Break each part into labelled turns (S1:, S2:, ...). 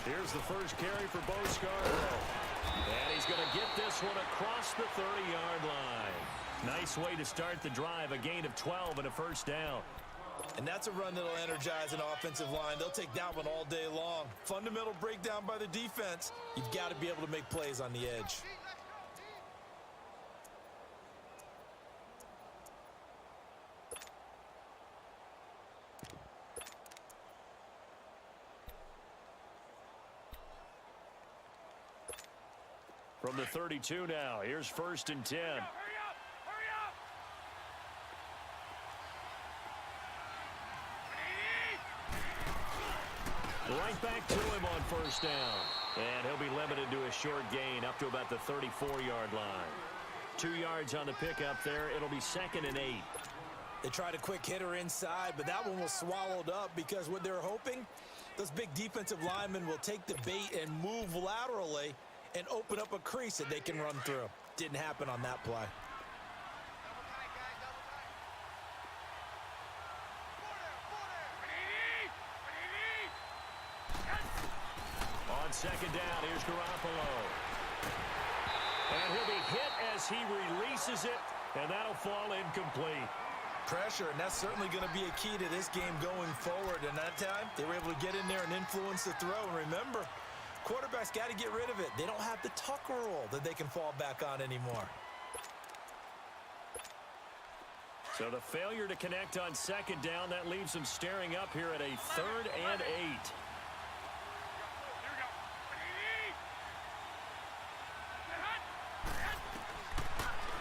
S1: Here's the first carry for Bo Scarborough. And he's going to get this one across the 30-yard line. Nice way to start the drive, a gain of 12 and a first down.
S2: And that's a run that'll energize an offensive line. They'll take that one all day long. Fundamental breakdown by the defense. You've got to be able to make plays on the edge.
S1: From the 32 now, here's 1st and 10.
S3: Hurry up! Hurry up!
S1: Right back to him on 1st down. And he'll be limited to a short gain up to about the 34-yard line. 2 yards on the pickup there. It'll be 2nd and 8.
S2: They tried a quick hitter inside, but that one was swallowed up because what they're hoping, those big defensive linemen will take the bait and move laterally and open up a crease that they can run through. Didn't happen on that play.
S1: On 2nd down, here's Garoppolo. And he'll be hit as he releases it, and that'll fall incomplete.
S2: Pressure, and that's certainly going to be a key to this game going forward. And that time, they were able to get in there and influence the throw. And remember, quarterbacks got to get rid of it. They don't have the tuck rule that they can fall back on anymore.
S1: So the failure to connect on 2nd down, that leaves them staring up here at a 3rd and 8.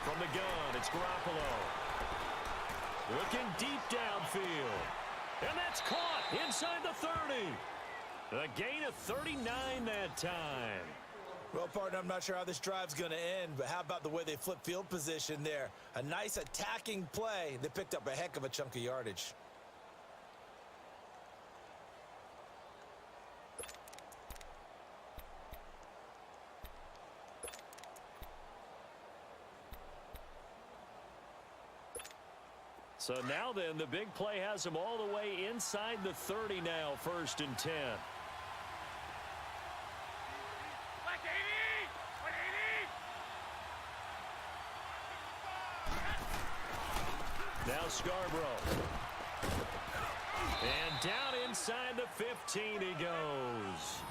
S1: From the gun, it's Garoppolo. Looking deep downfield. And that's caught inside the 30. A gain of 39 that time.
S2: Well, partner, I'm not sure how this drive's going to end, but how about the way they flip field position there? A nice attacking play. They picked up a heck of a chunk of yardage.
S1: So now then, the big play has them all the way inside the 30 now, 1st and 10.
S3: Black 80! 180!
S1: Now Scarborough. And down inside the 15 he goes.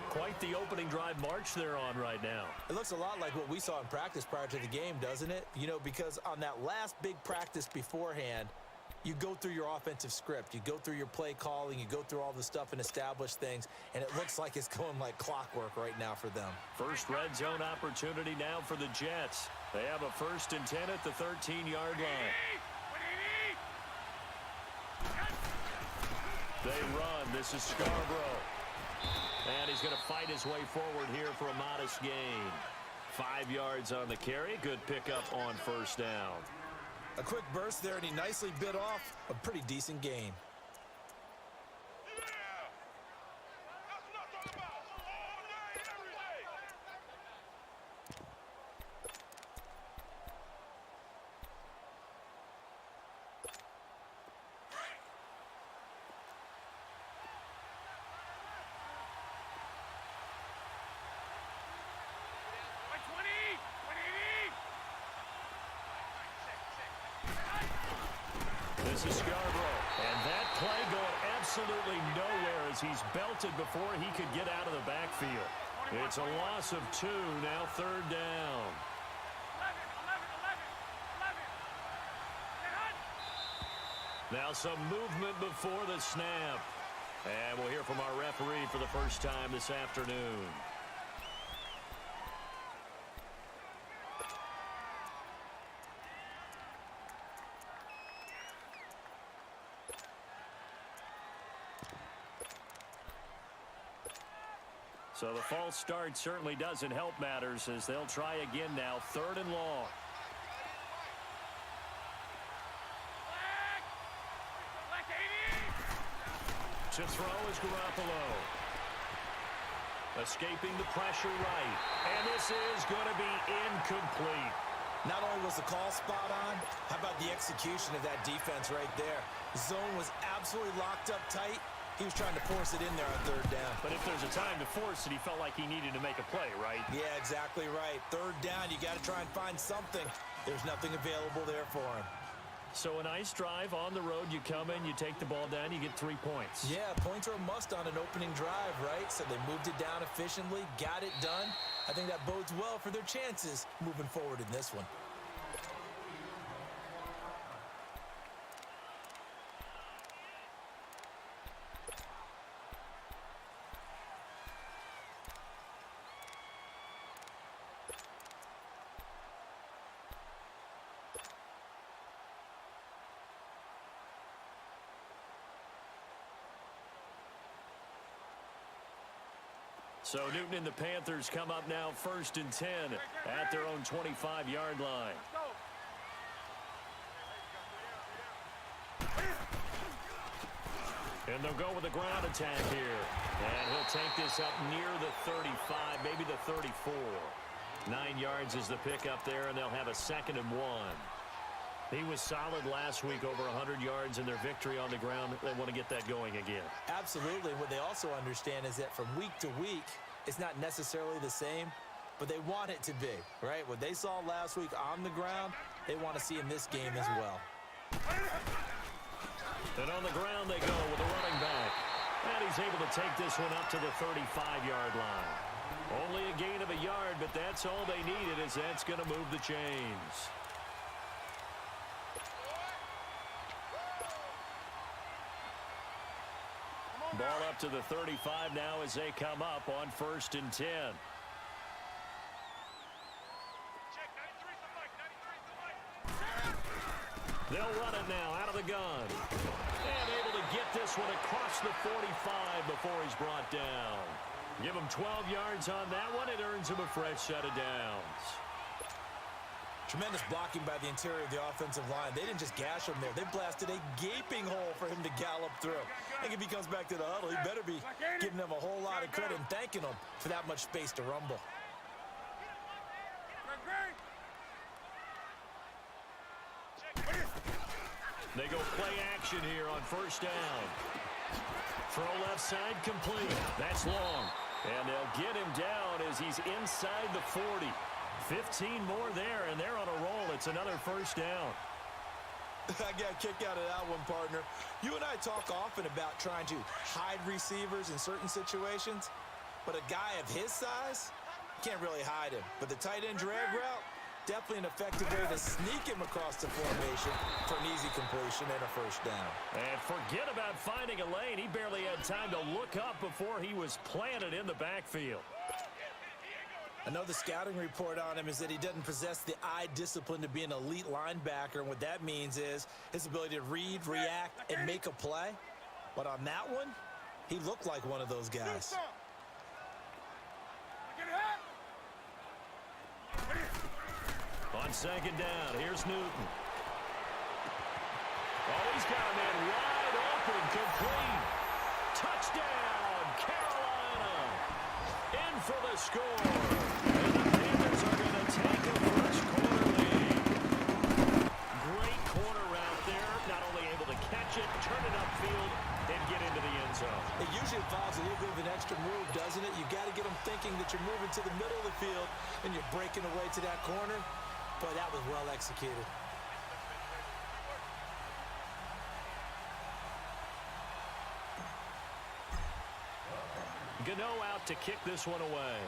S1: Quite the opening drive march they're on right now.
S2: It looks a lot like what we saw in practice prior to the game, doesn't it? You know, because on that last big practice beforehand, you go through your offensive script. You go through your play calling. You go through all the stuff and establish things. And it looks like it's going like clockwork right now for them.
S1: First red zone opportunity now for the Jets. They have a 1st and 10 at the 13-yard line.
S3: 180!
S1: They run. This is Scarborough. And he's going to fight his way forward here for a modest gain. 5 yards on the carry. Good pickup on 1st down.
S2: A quick burst there, and he nicely bit off a pretty decent gain.
S1: This is Scarborough. And that play going absolutely nowhere as he's belted before he could get out of the backfield. It's a loss of 2, now 3rd down.
S3: 11, 11, 11.
S1: Now some movement before the snap. And we'll hear from our referee for the first time this afternoon. So the false start certainly doesn't help matters as they'll try again now, 3rd and long.
S3: Black 80!
S1: To throw is Garoppolo. Escaping the pressure right. And this is going to be incomplete.
S2: Not only was the call spot on, how about the execution of that defense right there? Zone was absolutely locked up tight. He was trying to force it in there on 3rd down.
S1: But if there's a time to force it, he felt like he needed to make a play, right?
S2: Yeah, exactly right. 3rd down, you got to try and find something. There's nothing available there for him.
S1: So a nice drive on the road. You come in, you take the ball down, you get 3 points.
S2: Yeah, points are a must on an opening drive, right? So they moved it down efficiently, got it done. I think that bodes well for their chances moving forward in this one.
S1: So Newton and the Panthers come up now 1st and 10 at their own 25-yard line. And they'll go with a ground attack here. And he'll take this up near the 35, maybe the 34. 9 yards is the pickup there, and they'll have a 2nd and 1. He was solid last week, over 100 yards in their victory on the ground. They want to get that going again.
S2: Absolutely. What they also understand is that from week to week, it's not necessarily the same, but they want it to be, right? What they saw last week on the ground, they want to see in this game as well.
S1: And on the ground they go with a running back. And he's able to take this one up to the 35-yard line. Only a gain of a yard, but that's all they needed, as that's going to move the chains. Ball up to the 35 now as they come up on 1st and 10. They'll run it now out of the gun. And able to get this this one across the 45 before he's brought down. Give him 12 yards on that one. It earns him a fresh set of downs.
S2: Tremendous blocking by the interior of the offensive line. They didn't just gash him there. They blasted a gaping hole for him to gallop through. I think if he comes back to the huddle, he better be giving them a whole lot of credit and thanking them for that much space to rumble.
S1: They go play action here on first down. Throw left side complete. That's long. And they'll get him down as he's inside the 40. 15 more there, and they're on a roll. It's another first down.
S2: I got a kick out of that one, partner. You and I talk often about trying to hide receivers in certain situations, but a guy of his size, can't really hide him. But the tight end drag route, definitely an effective way to sneak him across the formation for an easy completion and a first down.
S1: And forget about finding a lane. He barely had time to look up before he was planted in the backfield.
S2: I know the scouting report on him is that he doesn't possess the eye discipline to be an elite linebacker, and what that means is his ability to read, react, and make a play. But on that one, he looked like one of those guys.
S1: On second down, here's Newton. Oh, he's got a man wide open, complete. Touchdown, Carolina. In for the score. And the Panthers are going to take a first quarter lead. Great corner route there. Not only able to catch it, turn it upfield, and get into the end zone.
S2: It usually involves a little bit of an extra move, doesn't it? You've got to get them thinking that you're moving to the middle of the field and you're breaking away to that corner. Boy, that was well executed.
S1: Gano out to kick this one away.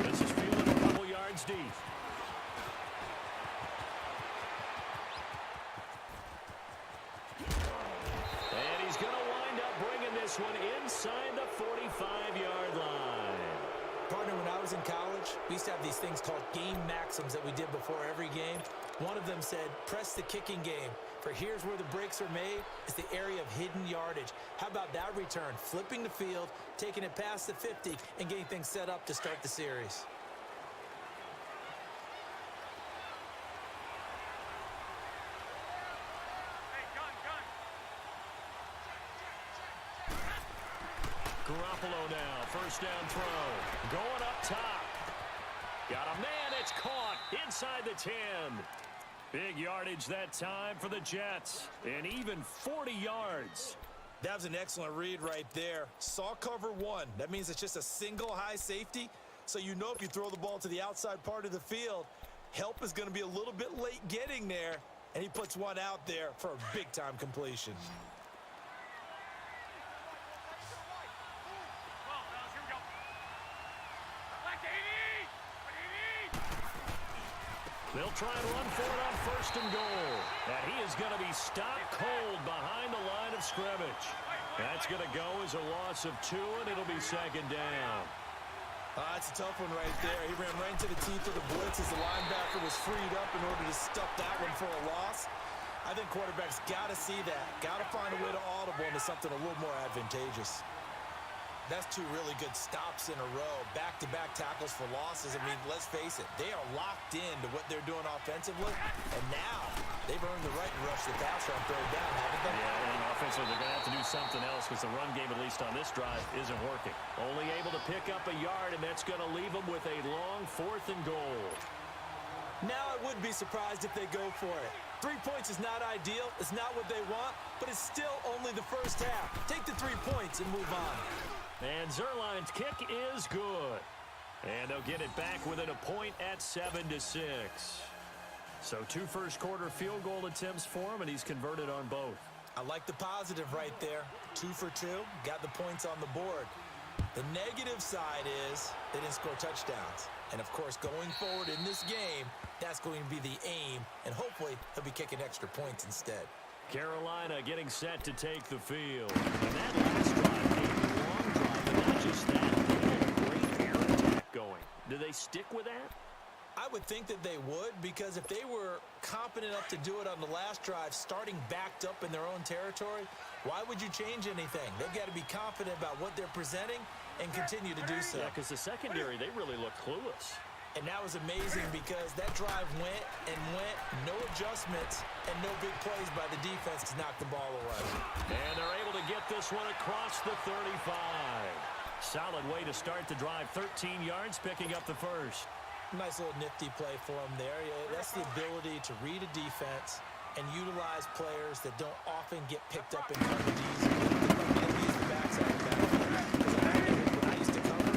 S1: This is fielded a couple yards deep. And he's going to wind up bringing this one inside the 45-yard line.
S2: Partner, when I was in college, we used to have these things called game maxims that we did before every game. One of them said, press the kicking game. For here's where the breaks are made, is the area of hidden yardage. How about that return? Flipping the field, taking it past the 50, and getting things set up to start the series.
S1: Garoppolo now, first down throw. Going up top. Got a man, it's caught inside the 10. Big yardage that time for the Jets. And even 40 yards.
S2: That was an excellent read right there. Saw cover one. That means it's just a single high safety. So you know if you throw the ball to the outside part of the field, help is going to be a little bit late getting there. And he puts one out there for a big-time completion.
S1: They'll try and run for it on first and goal. And he is going to be stopped cold behind the line of scrimmage. That's going to go as a loss of 2, and it'll be second down.
S2: That's a tough one right there. He ran right into the teeth of the blitz as the linebacker was freed up in order to stuff that one for a loss. I think quarterbacks got to see that. Got to find a way to audible into something a little more advantageous. That's 2 really good stops in a row. Back-to-back tackles for losses. I mean, let's face it, they are locked into what they're doing offensively. And now they've earned the right to rush the passer on third down, haven't they?
S1: Yeah, and offensively they're going to have to do something else because the run game, at least on this drive, isn't working. Only able to pick up a yard, and that's going to leave them with a long 4th and goal.
S2: Now I wouldn't be surprised if they go for it. 3 points is not ideal. It's not what they want, but it's still only the first half. Take the 3 points and move on.
S1: And Zerline's kick is good. And they'll get it back within a point at 7-6. So 2 first-quarter field goal attempts for him, and he's converted on both.
S2: I like the positive right there. 2 for 2, got the points on the board. The negative side is they didn't score touchdowns. And, of course, going forward in this game, that's going to be the aim, and hopefully he'll be kicking extra points instead.
S1: Carolina getting set to take the field. And that last drive came a long drive, but not just that. They had a great air attack going. Do they stick with that?
S2: I would think that they would, because if they were competent enough to do it on the last drive, starting backed up in their own territory, why would you change anything? They've got to be confident about what they're presenting and continue to do so.
S1: Yeah, because the secondary, they really look clueless.
S2: And that was amazing because that drive went and went, no adjustments, and no big plays by the defense to knock the ball away.
S1: And they're able to get this one across the 35. Solid way to start the drive, 13 yards, picking up the first.
S2: Nice little nifty play for him there. Yeah, that's the ability to read a defense and utilize players that don't often get picked up in coverages. The backside of the backfield. When I used to cover,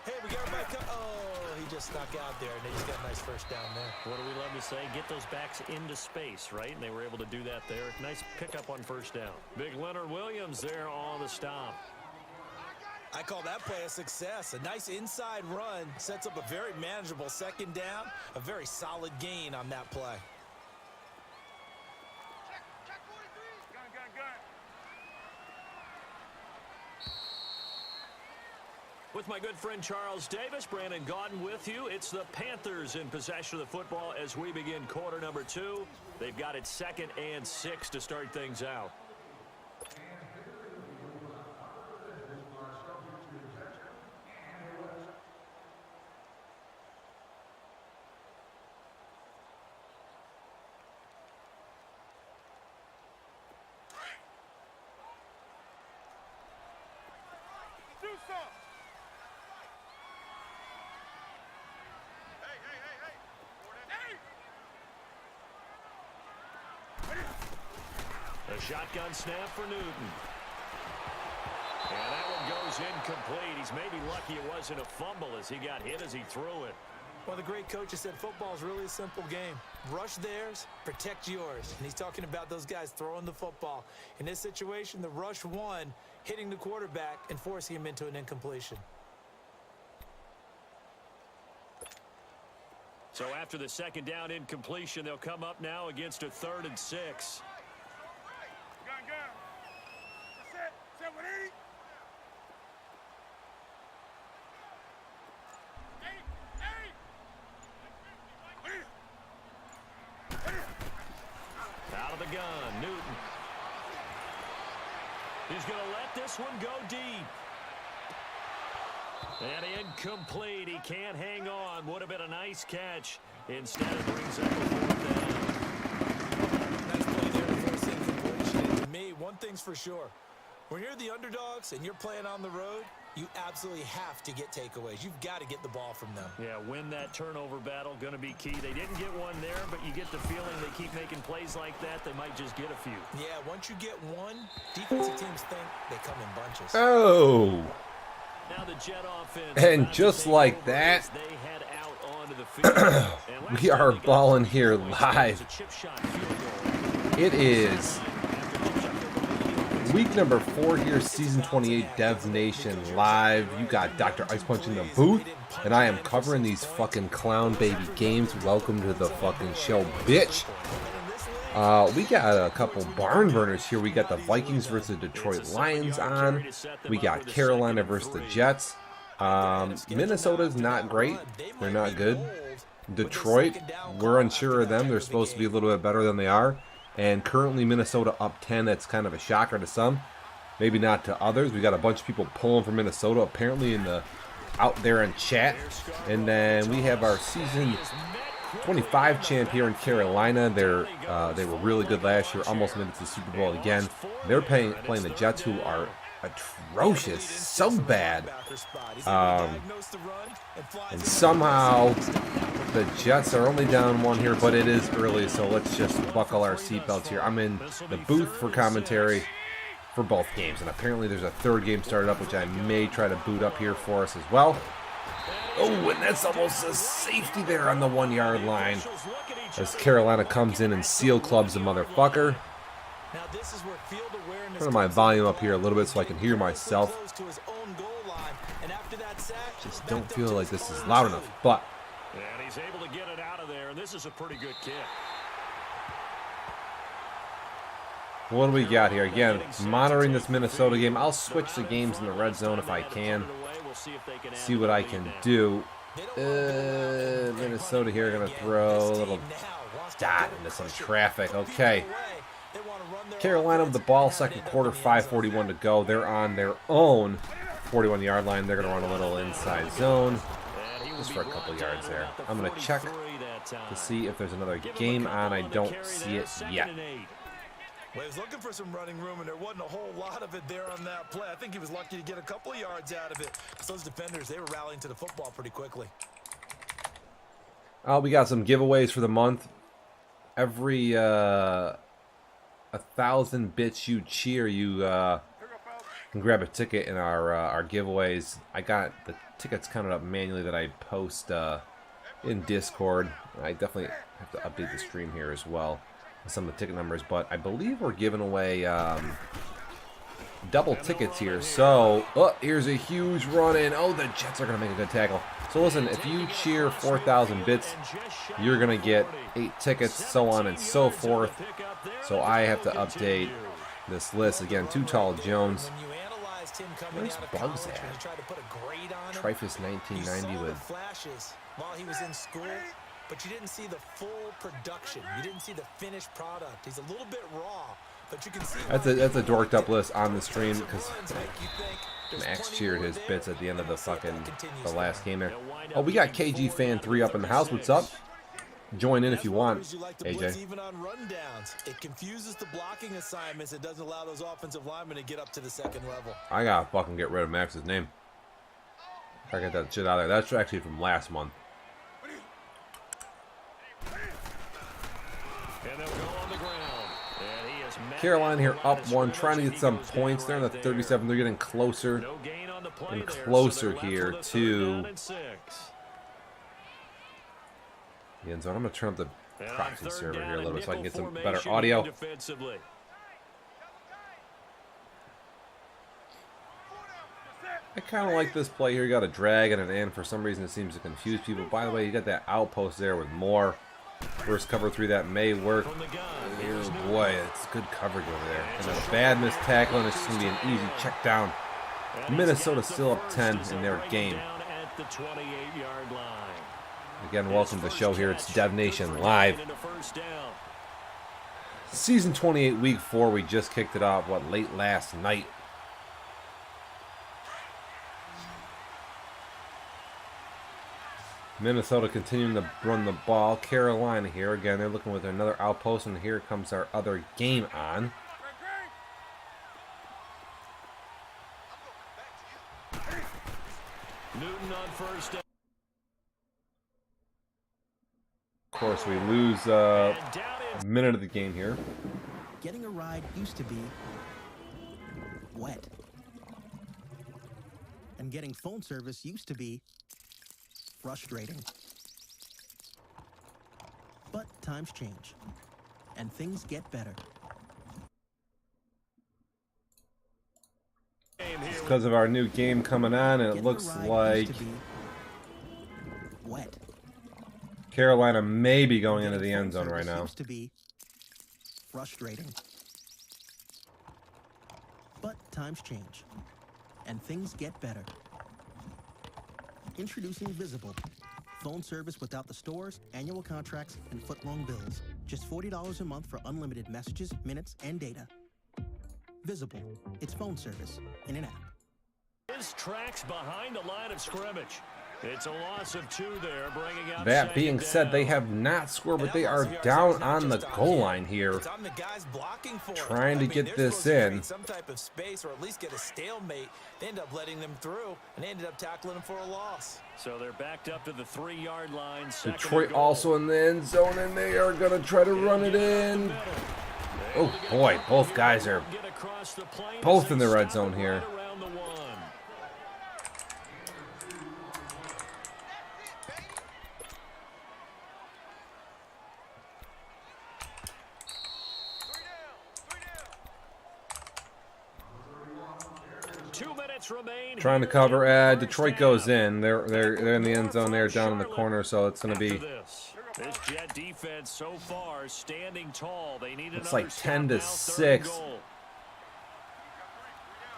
S2: hey, we got our back up. Oh, he just snuck out there, and they just got a nice first down there.
S1: What do we love to say? Get those backs into space, right? And they were able to do that there. Nice pickup on first down. Big Leonard Williams there on the stop.
S2: I call that play a success. A nice inside run sets up a very manageable second down. A very solid gain on that play.
S3: Check 43. Gun.
S1: With my good friend Charles Davis, Brandon Gaudin with you. It's the Panthers in possession of the football as we begin quarter number 2. They've got it 2nd and 6 to start things out.
S3: Do some. Hey.
S1: A shotgun snap for Newton. And that one goes incomplete. He's maybe lucky it wasn't a fumble as he got hit as he threw it.
S2: Well, the great coach has said football is really a simple game. Rush theirs, protect yours. And he's talking about those guys throwing the football. In this situation, the rush won, hitting the quarterback and forcing him into an incompletion.
S1: So after the second down incompletion, they'll come up now against a 3rd and 6.
S3: Gun. Set 180.
S1: Out of the gun, Newton. He's going to let this one go deep. And incomplete. He can't hang on. Would have been a nice catch. Instead, it brings up a 4th down.
S2: Nice play there to force incompletion. And to me, one thing's for sure. When you're the underdogs and you're playing on the road, you absolutely have to get takeaways. You've got to get the ball from them.
S1: Yeah, win that turnover battle, going to be key. They didn't get one there, but you get the feeling they keep making plays like that, they might just get a few.
S2: Yeah, once you get one, defensive teams think they come in bunches.
S4: Oh.
S1: Now the Jet offense.
S4: And just like that,
S1: they head out onto the field.
S4: we are balling here live. It is week number 4 here, season 28, Devs Nation live. You got Dr. Ice Punch in the booth, and I am covering these fucking clown baby games. Welcome to the fucking show, bitch. We got a couple barn burners here. We got the Vikings versus the Detroit Lions on. We got Carolina versus the Jets. Minnesota's not great. They're not good. Detroit, we're unsure of them. They're supposed to be a little bit better than they are. And currently Minnesota up 10. That's kind of a shocker to some. Maybe not to others. We got a bunch of people pulling for Minnesota apparently out there in chat. And then we have our season 25 champ here in Carolina. They were really good last year. Almost made it to the Super Bowl again. They're playing the Jets, who are atrocious, so bad. And somehow the Jets are only down 1 here, but it is early, so let's just buckle our seatbelts here. I'm in the booth for commentary for both games, and apparently there's a 3rd game started up, which I may try to boot up here for us as well. Oh, and that's almost a safety there on the 1-yard line as Carolina comes in and seal clubs the motherfucker. Turn my volume up here a little bit so I can hear myself. Just don't feel like this is loud enough, but
S1: and he's able to get it out of there, and this is a pretty good kick.
S4: what do we got here? Again, monitoring this Minnesota game. I'll switch the games in the red zone if I can. See what I can do. Minnesota here going to throw a little dot into some traffic. Okay. Carolina with the ball, second quarter, 5:41 to go. They're on their own 41-yard line. They're going to run a little inside zone just for a couple yards there. I'm going to check to see if there's another game on. I don't see it yet.
S2: Well, he was looking for some running room, and there wasn't a whole lot of it there on that play. I think he was lucky to get a couple of yards out of it. Because those defenders, they were rallying to the football pretty quickly.
S4: We got some giveaways for the month. Every 1,000 bits you cheer, you can grab a ticket in our giveaways. I got the tickets counted up manually that I post in Discord. I definitely have to update the stream here as well. Some of the ticket numbers, but I believe we're giving away double tickets here. So, here's a huge run in. Oh, the Jets are going to make a good tackle. So listen, if you cheer 4,000 bits, you're going to get 8 tickets, so on and so forth. So I have to update this list. Again, Too Tall Jones. Where's Bugs at? Trifus 1990 with...
S2: While he was in school, but you didn't see the full production. You didn't see the finished product. He's a little bit raw, but you can see
S4: that's a dorked up list on the stream because Max cheered his bits at the end of the last game there. Oh, we got KG Fan 3 up in the house. What's up? Join in if you want, AJ.
S2: Even on rundowns, it confuses the blocking assignments. It doesn't allow those offensive linemen to get up to the second level.
S4: I gotta fucking get rid of Max's name. I got that shit out of there. That's actually from last month. Carolina here up 1, trying to get some points. They're in the 37. They're getting closer and closer here to the end zone. I'm going to turn up the proxy server here a little bit so I can get some better audio. I kind of like this play here. You got a drag and an in. For some reason, it seems to confuse people. By the way, you got that outpost there with Moore. First cover 3 that may work. Oh boy, it's good coverage over there. And a bad missed tackle, and it's just going to be an easy check down. Minnesota's still up 10 in their game. Again, welcome to the show here. It's Dev Nation Live. Season 28, Week 4. We just kicked it off, late last night. Minnesota continuing to run the ball. Carolina here. Again, they're looking with another outpost, and here comes our other game on.
S1: Newton on first down.
S4: Of course, we lose a minute of the game here.
S5: Getting a ride used to be wet. And getting phone service used to be frustrating. But times change, and things get better.
S4: It's because of our new game coming on, and it looks like
S5: wet.
S4: Carolina may be going into the end zone right now.
S5: Used to be frustrating. But times change, and things get better. Introducing Visible. Phone service without the stores, annual contracts, and foot-long bills. Just $40 a month for unlimited messages, minutes, and data. Visible. It's phone service in an app.
S1: His tracks behind the line of scrimmage. It's a loss of 2 there, bringing out
S4: that being said, they have not scored, but they are down on the goal line here, trying to get this in.
S2: Some type of space, or at least get a stalemate. They end up letting them through, and they ended up tackling them for a loss.
S1: So they're backed up to the 3-yard line.
S4: Detroit also in the end zone, and they are going to try to run it in. Oh boy, both guys are both in the red zone here. Trying to cover. Detroit goes in. They're in the end zone. They're down in the corner, so it's going to be.
S1: This Jet defense so far standing tall. They need
S4: it's like 10-6.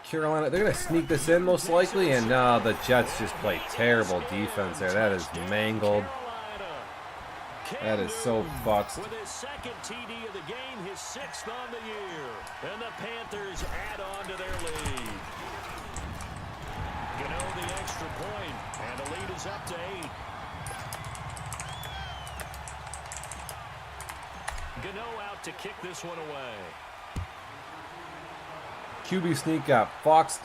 S4: Carolina, they're going to sneak this in most likely, and the Jets just play terrible defense there. That is mangled. That is so fucked.
S1: With his second TD of the game, his 6th on the year. And the Panthers add on to their lead. Gano the extra point, and the lead is up to 8. Gano out to kick this one away.
S4: QB sneak got foxed.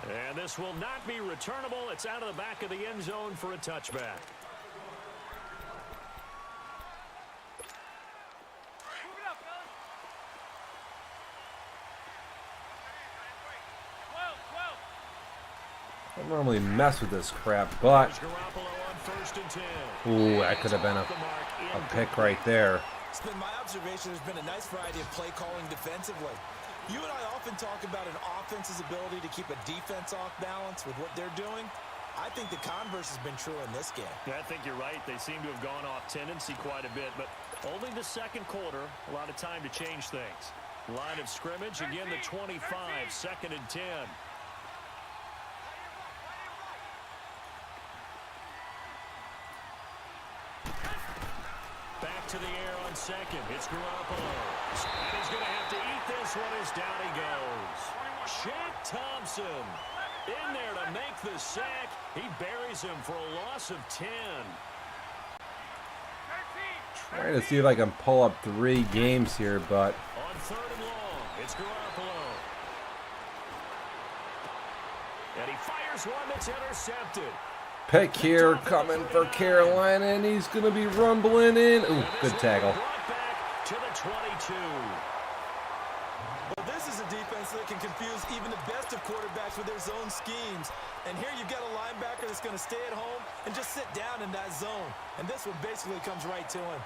S1: And this will not be returnable. It's out of the back of the end zone for a touchback.
S4: I don't normally mess with this crap, but ooh, that could have been a pick right there.
S2: It's been my observation. There's been a nice variety of play calling defensively. You and I often talk about an offense's ability to keep a defense off balance with what they're doing. I think the converse has been true in this game.
S1: Yeah, I think you're right. They seem to have gone off tendency quite a bit, but only the second quarter. A lot of time to change things. Line of scrimmage, again the 25, 2nd and 10. Back to the air on second. It's Garoppolo. And he's going to have to eat this one as down he goes. Shaq Thompson in there to make the sack. He buries him for a loss of 10.
S4: Trying to see if I can pull up 3 games here, but
S1: On 3rd and long, it's Garoppolo. And he fires one that's intercepted.
S4: pick here coming for Carolina, and he's going to be rumbling in. Ooh, good tackle.
S1: Brought back to the 22.
S2: Well, this is a defense that can confuse even the best of quarterbacks with their zone schemes. And here you've got a linebacker that's going to stay at home and just sit down in that zone. And this one basically comes right to him.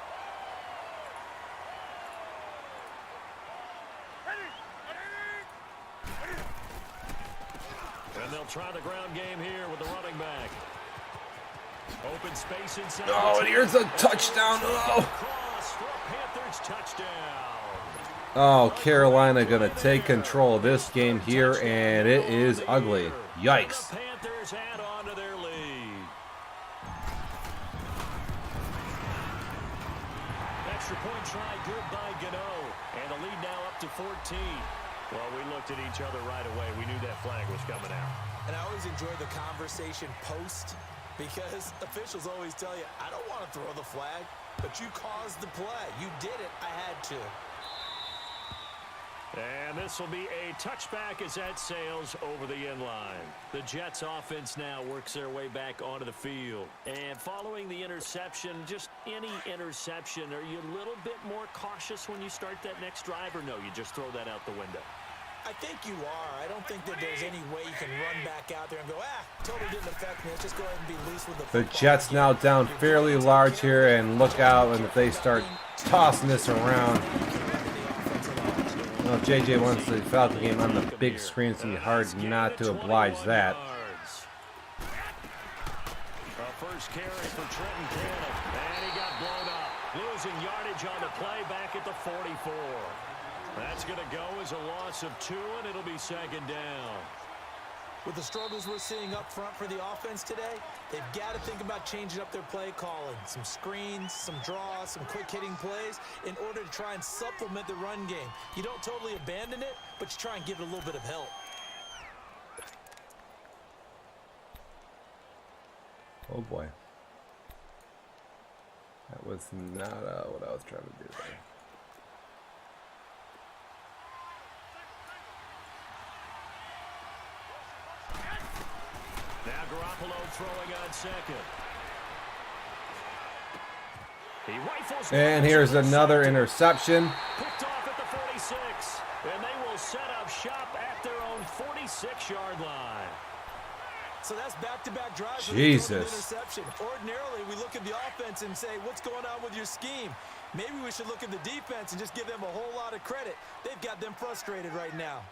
S1: And they'll try the ground game here with the running back. Open space inside.
S4: Oh, and here's a touchdown. Oh.
S1: Cross for a Panthers touchdown.
S4: Oh, Carolina going to take control of this game here, and it is ugly. Yikes.
S1: The Panthers add on to their lead. Extra point try good by Gano. And the lead now up to 14. Well, we looked at each other right away. We knew that flag was coming out.
S2: And I always enjoy the conversation post, because officials always tell you, I don't want to throw the flag, but you caused the play. You did it. I had to.
S1: And this will be a touchback as that sails over the end line. The Jets offense now works their way back onto the field. And following the interception, just any interception, are you a little bit more cautious when you start that next drive, or no, you just throw that out the window?
S2: I think you are. I don't think that there's any way you can run back out there and go, totally didn't affect me. Let's just go ahead and be loose with the football.
S4: The Jets now down fairly large here, and look out, and if they start tossing this around. Well, if JJ wants the Falcon game on the big screen, it's going to be hard not to oblige that.
S1: First carry for Trenton Cannon, and he got blown up. Losing yardage on the play back at the 44. That's going to go as a loss of 2, and it'll be second down.
S2: With the struggles we're seeing up front for the offense today, they've got to think about changing up their play calling. Some screens, some draws, some quick-hitting plays in order to try and supplement the run game. You don't totally abandon it, but you try and give it a little bit of help.
S4: Oh, boy. That was not what I was trying to do there.
S1: Now Garoppolo throwing on second. He rifles.
S4: And here's another interception.
S1: Picked off at the 46. And they will set up shop at their own 46-yard line.
S2: So that's back-to-back drives.
S4: Jesus.
S2: Interception. Ordinarily, we look at the offense and say, what's going on with your scheme? Maybe we should look at the defense and just give them a whole lot of credit. They've got them frustrated right now.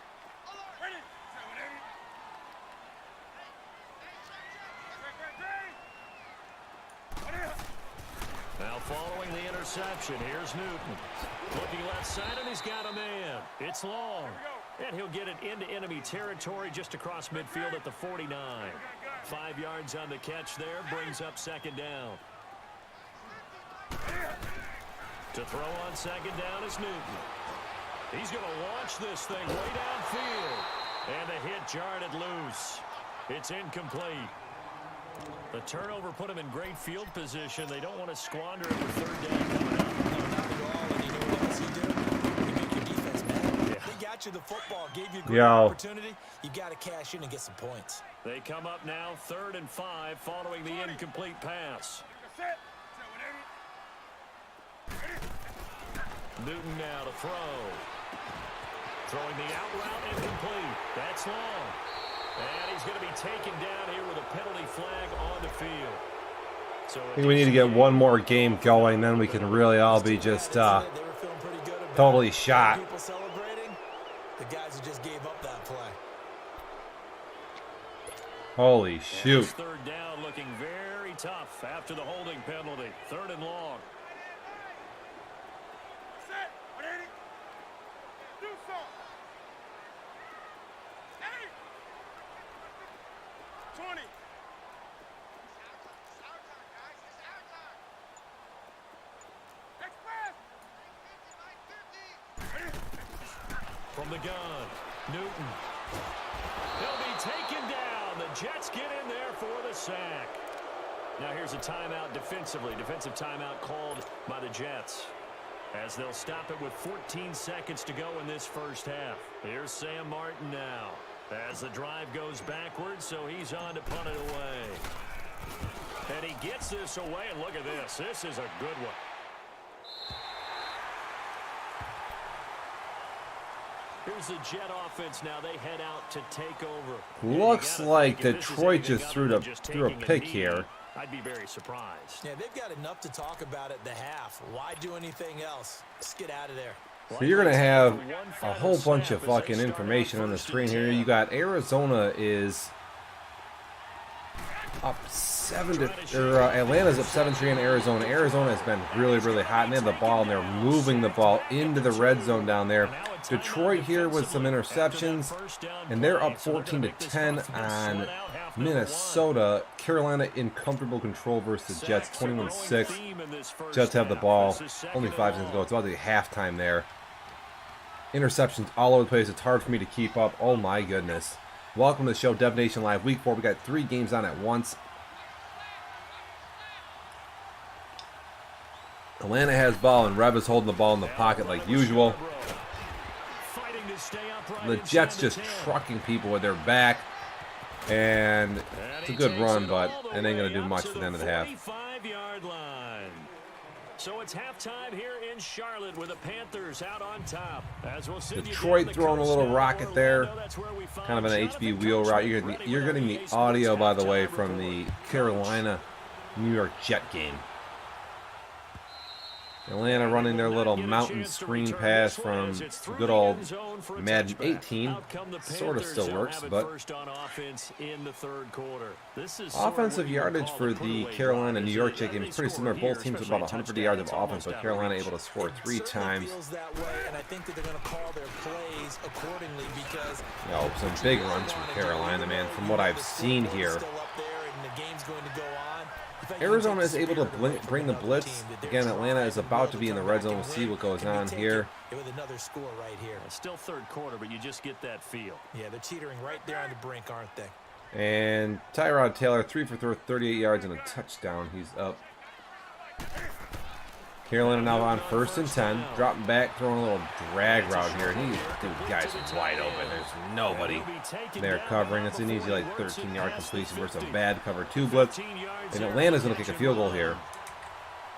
S1: Now following the interception, here's Newton. Looking left side, and he's got a man. It's long. And he'll get it into enemy territory just across midfield at the 49. 5 yards on the catch there, brings up second down. To throw on second down is Newton. He's going to launch this thing way downfield. And the hit jarred it loose. It's incomplete. The turnover put him in great field position. They don't want to squander it with third down coming up.
S2: No, not at all. And you know what else he did? He made your defense mad.
S1: Yeah.
S2: They got you the football, gave you a great
S4: Yo.
S2: opportunity. You got to cash in and get some points.
S1: They come up now 3rd and 5 following the incomplete pass.
S3: Set with 80.
S1: Newton now to throw. Throwing the out route incomplete. That's long. And he's going to be taken down here with a penalty flag on the field. So
S4: I think we need to get one more game going, then we can really all be just
S2: They were feeling pretty good about
S4: totally
S2: it.
S4: shot.
S2: People celebrating, the guys who just gave up that play.
S4: Holy
S1: And
S4: shoot.
S1: this third down looking very tough after the holding penalty. 3rd and long.
S3: Set with 80. Do so. 80. 20. Express.
S1: From the gun, Newton. He'll be taken down. The Jets get in there for the sack. Now here's a timeout defensively. Defensive timeout called by the Jets, as they'll stop it with 14 seconds to go in this first half. Here's Sam Martin now, as the drive goes backwards, so he's on to punt it away. And he gets this away, and look at this. This is a good one. Here's the Jet offense now. They head out to take over.
S4: Looks
S1: And you gotta
S4: like
S1: think if this is
S4: Detroit
S1: anything
S4: just
S1: other
S4: threw
S1: than
S4: a
S1: just
S4: threw a
S1: taking
S4: pick
S1: knee,
S4: here.
S1: I'd be very surprised.
S2: Yeah, they've got enough to talk about at the half. Why do anything else? Let's get out of there.
S4: So you're going to have a whole bunch of fucking information on the screen here. You got Arizona is up 7-, Atlanta's up 7-3 in Arizona. Arizona has been really, really hot, and they have the ball, and they're moving the ball into the red zone down there. Detroit here with some interceptions, and they're up 14-10 on Minnesota. Carolina in comfortable control versus the Jets, 21-6. Jets have the ball, only 5 seconds to go. It's about to be halftime there. Interceptions all over the place. It's hard for me to keep up. Oh my goodness. Welcome to the show, Dev Nation Live, Week 4. We got 3 games on at once. Atlanta has ball, and Rev is holding the ball in the pocket like usual. The Jets just trucking people with their back. And it's a good run, but it ain't going to do much for the end of the half.
S1: 45-yard line. So it's halftime here in Charlotte with the Panthers out on top. As we'll send
S4: Detroit throwing a little rocket there. Kind of an HB wheel route. You're getting the audio, by the way, from the Carolina-New York Jet game. Atlanta running their little mountain screen pass from good old Madden 18. Sort of still works, but offensive yardage for the Carolina-New York Jet game is pretty similar. Both teams with about 150 yards of offense, but Carolina able to score 3 times. Yo, some big runs from Carolina, man, from what I've seen here. Arizona is able to bring the blitz. Again, Atlanta is about to be in the red zone. We'll see what goes on here.
S2: With another score right here.
S1: Still third quarter, but you just get that feel.
S2: Yeah, they're teetering right there on the brink, aren't they?
S4: And Tyrod Taylor, 3 for 38 yards and a touchdown. He's up. Carolina now on 1st and 10. Dropping back, throwing a little drag route here. And dude, guys are wide open. There's nobody there covering. It's an easy, like, 13-yard completion versus a bad cover 2 blitz. And Atlanta's going to kick a field goal here.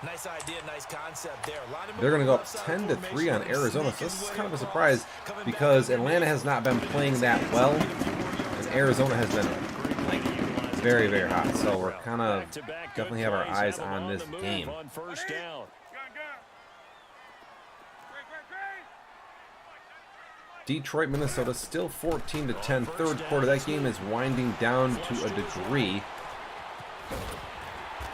S2: Nice idea, nice concept there.
S4: They're going to go up 10-3 on Arizona. So this is kind of a surprise because Atlanta has not been playing that well. And Arizona has been, like, very, very hot. So we're kind of definitely have our eyes on this game. Detroit, Minnesota, still 14-10. Third quarter. That game is winding down to a degree.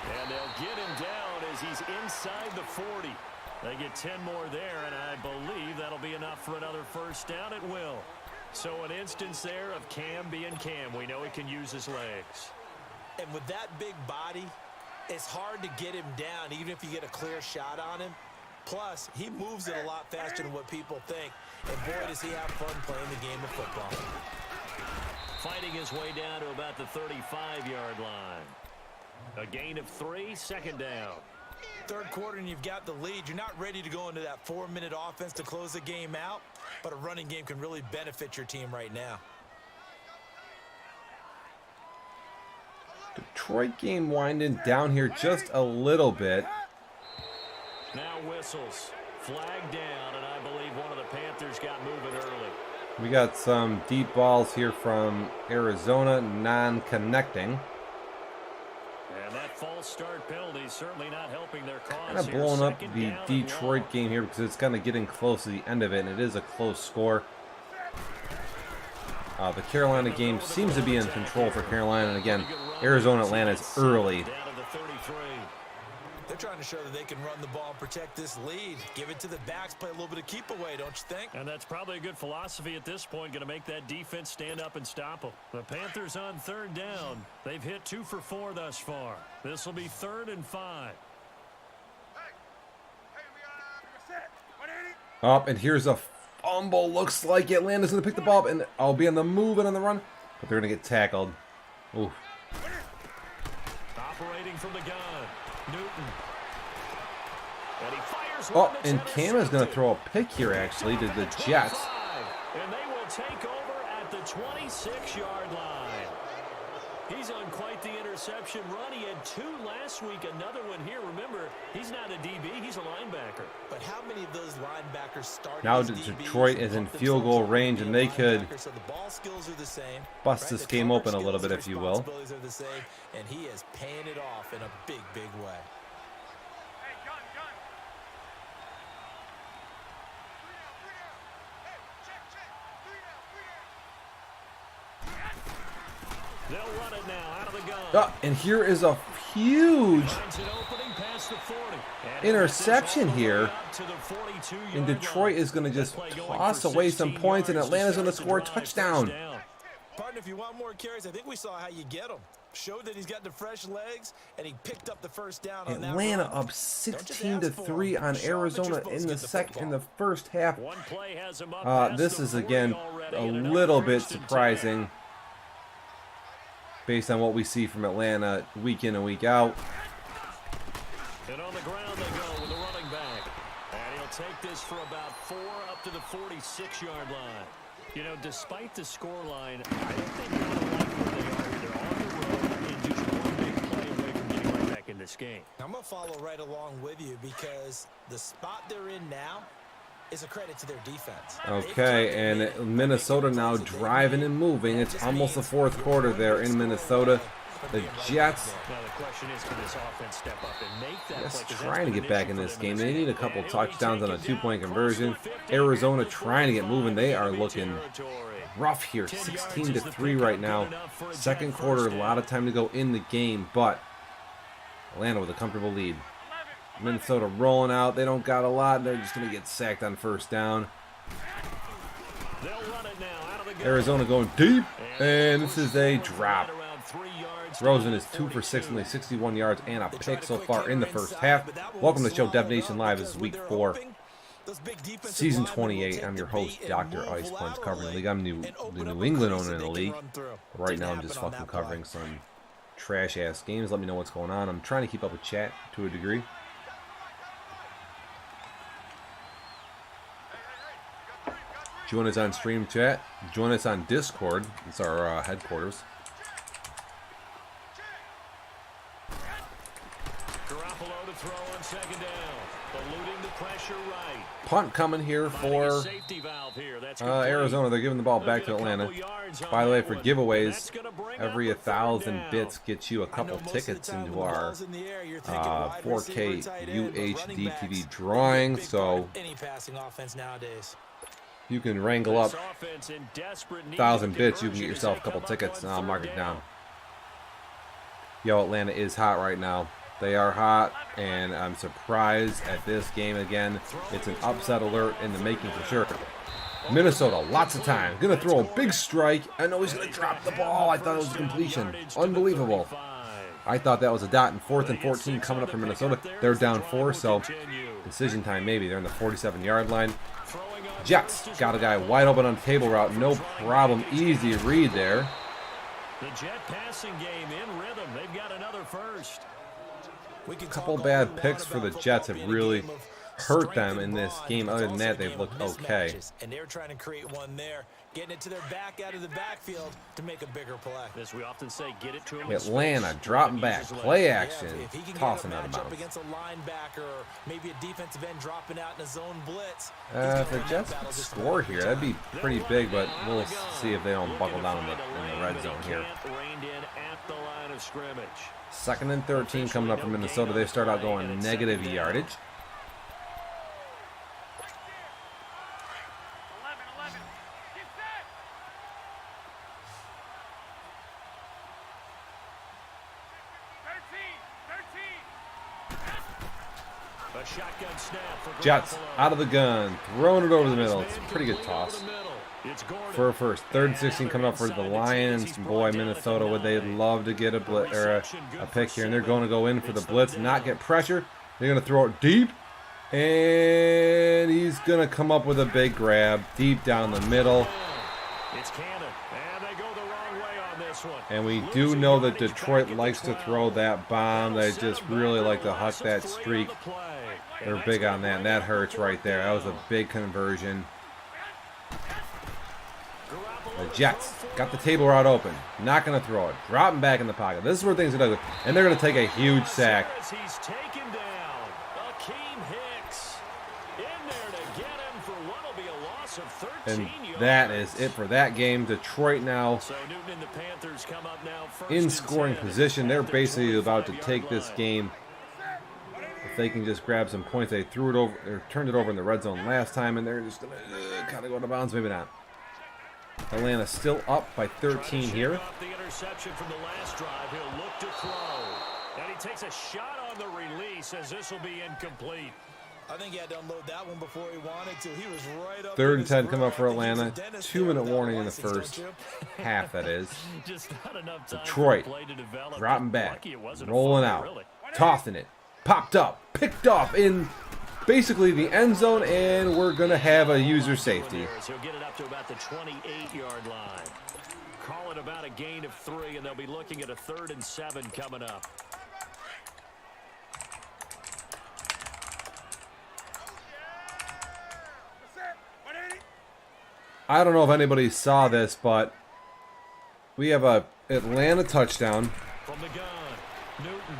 S1: And they'll get him down as he's inside the 40. They get 10 more there, and I believe that'll be enough for another first down. It will. So an instance there of Cam being Cam. We know he can use his legs.
S2: And with that big body, it's hard to get him down, even if you get a clear shot on him. Plus, he moves it a lot faster than what people think. And boy, does he have fun playing the game of football.
S1: Fighting his way down to about the 35-yard line. A gain of 3, second down.
S2: Third quarter and you've got the lead. You're not ready to go into that 4-minute offense to close the game out, but a running game can really benefit your team right now.
S4: Detroit game winding down here just a little bit.
S1: Now whistles. Flag down, and I believe one of the Panthers got moving early.
S4: We got some deep balls here from Arizona, non-connecting.
S1: And that false start penalty is certainly not helping their cause.
S4: Kind of blowing up the Detroit game here because it's kind of getting close to the end of it, and it is a close score. The Carolina game seems to be in control for Carolina, and again, Arizona, Atlanta is early.
S2: They're trying to show that they can run the ball and protect this lead. Give it to the backs, play a little bit of keep away, don't you think?
S1: And that's probably a good philosophy at this point, going to make that defense stand up and stop them. The Panthers on third down. They've hit 2 for 4 thus far. This will be 3rd and 5.
S4: Up, and here's a fumble. Looks like Atlanta's going to pick the ball up, and I'll be on the move and on the run, but they're going to get tackled. Ooh.
S1: Operating from the gun. Newton. And he fires.
S4: Oh, and Cam is going to throw a pick here, actually, to the Jets.
S1: And they will take over at the 26-yard line. He's on quite the interception run. He had 2 last week, another one here. Remember, he's not a DB, he's a linebacker.
S2: But how many of those linebackers started
S4: Now
S2: as
S4: Detroit
S2: DBs
S4: is in
S2: and
S4: field goal range, and they could
S2: so the ball skills are the same,
S4: bust
S2: right?
S4: this
S2: The
S4: game
S2: cover
S4: open a little bit,
S2: skills
S4: if you
S2: and
S4: will.
S2: responsibilities are the same, and he is paying it off in a big, big way.
S1: They'll run it now out of the gun.
S4: Oh, and here is a huge interception here. And Detroit is going to just toss away some points, and Atlanta's going to score a touchdown.
S2: Partner, if you want more carries, I think we saw how you get them. Showed that he's got the fresh legs, and he picked up the first down on that
S4: Atlanta
S2: run.
S4: up 16-3 on Arizona in the first half. This is again a little bit surprising based on what we see from Atlanta week in and week out.
S1: And on the ground they go with the running back. And he'll take this for about 4 up to the 46-yard line. You know, despite the scoreline, I don't think they're going to like where they are. They're on the road and just one big play away from getting right back in this game.
S2: I'm going to follow right along with you because the spot they're in now is a credit to their defense.
S4: Okay, and Minnesota now driving and moving. It's almost the fourth quarter there in Minnesota. The Jets just trying to get back in this game. They need a couple touchdowns on a 2-point conversion. Arizona trying to get moving. They are looking rough here. 16-3 right now. Second quarter, a lot of time to go in the game, but Atlanta with a comfortable lead. Minnesota rolling out. They don't got a lot. They're just going to get sacked on first down. Arizona going deep, and this is a drop. Rosen is 2 for 6, only 61 yards and a pick so far in the first half. Welcome to the show, Dev Nation Live. This is week 4, season 28. I'm your host, Dr. Ice Punch, covering the league. I'm the New England owner in the league. Right now, I'm just fucking covering some trash-ass games. Let me know what's going on. I'm trying to keep up with chat to a degree. Join us on stream chat. Join us on Discord. It's our headquarters. Punt coming here for Arizona. They're giving the ball back to Atlanta. By the way, for giveaways, every 1,000 bits gets you a couple tickets into our 4K UHD TV drawing. So you can wrangle up 1,000 bits. You can get yourself a couple tickets, and I'll mark it down. Yo, Atlanta is hot right now. They are hot, and I'm surprised at this game again. It's an upset alert in the making for sure. Minnesota, lots of time. Gonna throw a big strike. I know he's gonna drop the ball. I thought it was a completion. Unbelievable. I thought that was a dot, and 4th and 14 coming up from Minnesota. They're down 4, so decision time maybe. They're in the 47-yard line. Jets got a guy wide open on the table route. No problem. Easy read there.
S1: The Jet passing game in rhythm. They've got another first.
S2: A
S4: Couple bad picks for the Jets have really hurt them in this game. Other than that, they've looked okay.
S2: And they're trying to create one there, getting it to their back out of the backfield to make a bigger play.
S1: As we often say, get it to him.
S4: Atlanta dropping back, play action,
S2: If he can
S4: tossing
S2: get a
S4: out of
S2: matchup
S4: bounds.
S2: against a linebacker or maybe a defensive end dropping out in a zone blitz.
S4: If the Jets could score here, that'd be pretty big, but we'll see if they don't buckle down in the red zone here. 2nd and 13 coming up from Minnesota. They start out going negative yardage.
S3: 11. Get set.
S1: A shotgun snap for
S4: Jets
S1: Garoppolo.
S4: out of the gun, throwing it over the middle. It's a pretty good toss. For a first, 3rd and 16 coming up for the Lions. Boy, Minnesota, would they love to get a blitz or a pick here, and they're going to go in for the blitz, not get pressure. They're going to throw it deep, and he's going to come up with a big grab deep down the middle.
S1: It's Cannon, and they go the wrong way on this one.
S4: And we do know that Detroit likes to throw that bomb. They just really like to huck that streak. They're big on that, and that hurts right there. That was a big conversion. The Jets got the table route open. Not going to throw it. Dropping back in the pocket. This is where things are going to go. And they're going to take a huge sack.
S1: He's taken down. Akeem Hicks in there to get him for what will be a loss of 13
S4: And
S1: yards.
S4: that is it for that game. Detroit now
S1: So Newton and the Panthers come up now first
S4: in
S1: and
S4: scoring
S1: 10
S4: position. They're
S1: at the
S4: basically about to
S1: 25-yard
S4: take this
S1: line.
S4: game. If they can just grab some points. They threw it over, or turned it over in the red zone last time, and they're just going to kind of go out of bounds. Maybe not. Atlanta still up by 13 here.
S1: Off the interception from the last drive, he'll look to throw. And he takes a shot on the release as this will be incomplete.
S2: I think he had to unload that one before he wanted to. He was right up.
S4: 3rd
S2: in
S4: and
S2: his
S4: 10 come
S2: grill.
S4: up for
S2: I think he's a
S4: Atlanta.
S2: dentist
S4: 2-minute
S2: there
S4: warning in the
S2: with that
S4: first
S2: license,
S4: half, that is.
S1: Just not enough time
S4: Detroit
S1: for play to develop.
S4: dropping back,
S1: Lucky it wasn't a
S4: rolling
S1: fumble,
S4: out,
S1: really.
S4: tossing it, popped up, picked off in basically the end zone, and we're going to have a user safety.
S1: He'll get it up to about the 28-yard line. Call it about a gain of 3, and they'll be looking at a 3rd and 7 coming up.
S4: I don't know if anybody saw this, but we have a Atlanta touchdown.
S1: From the gun, Newton.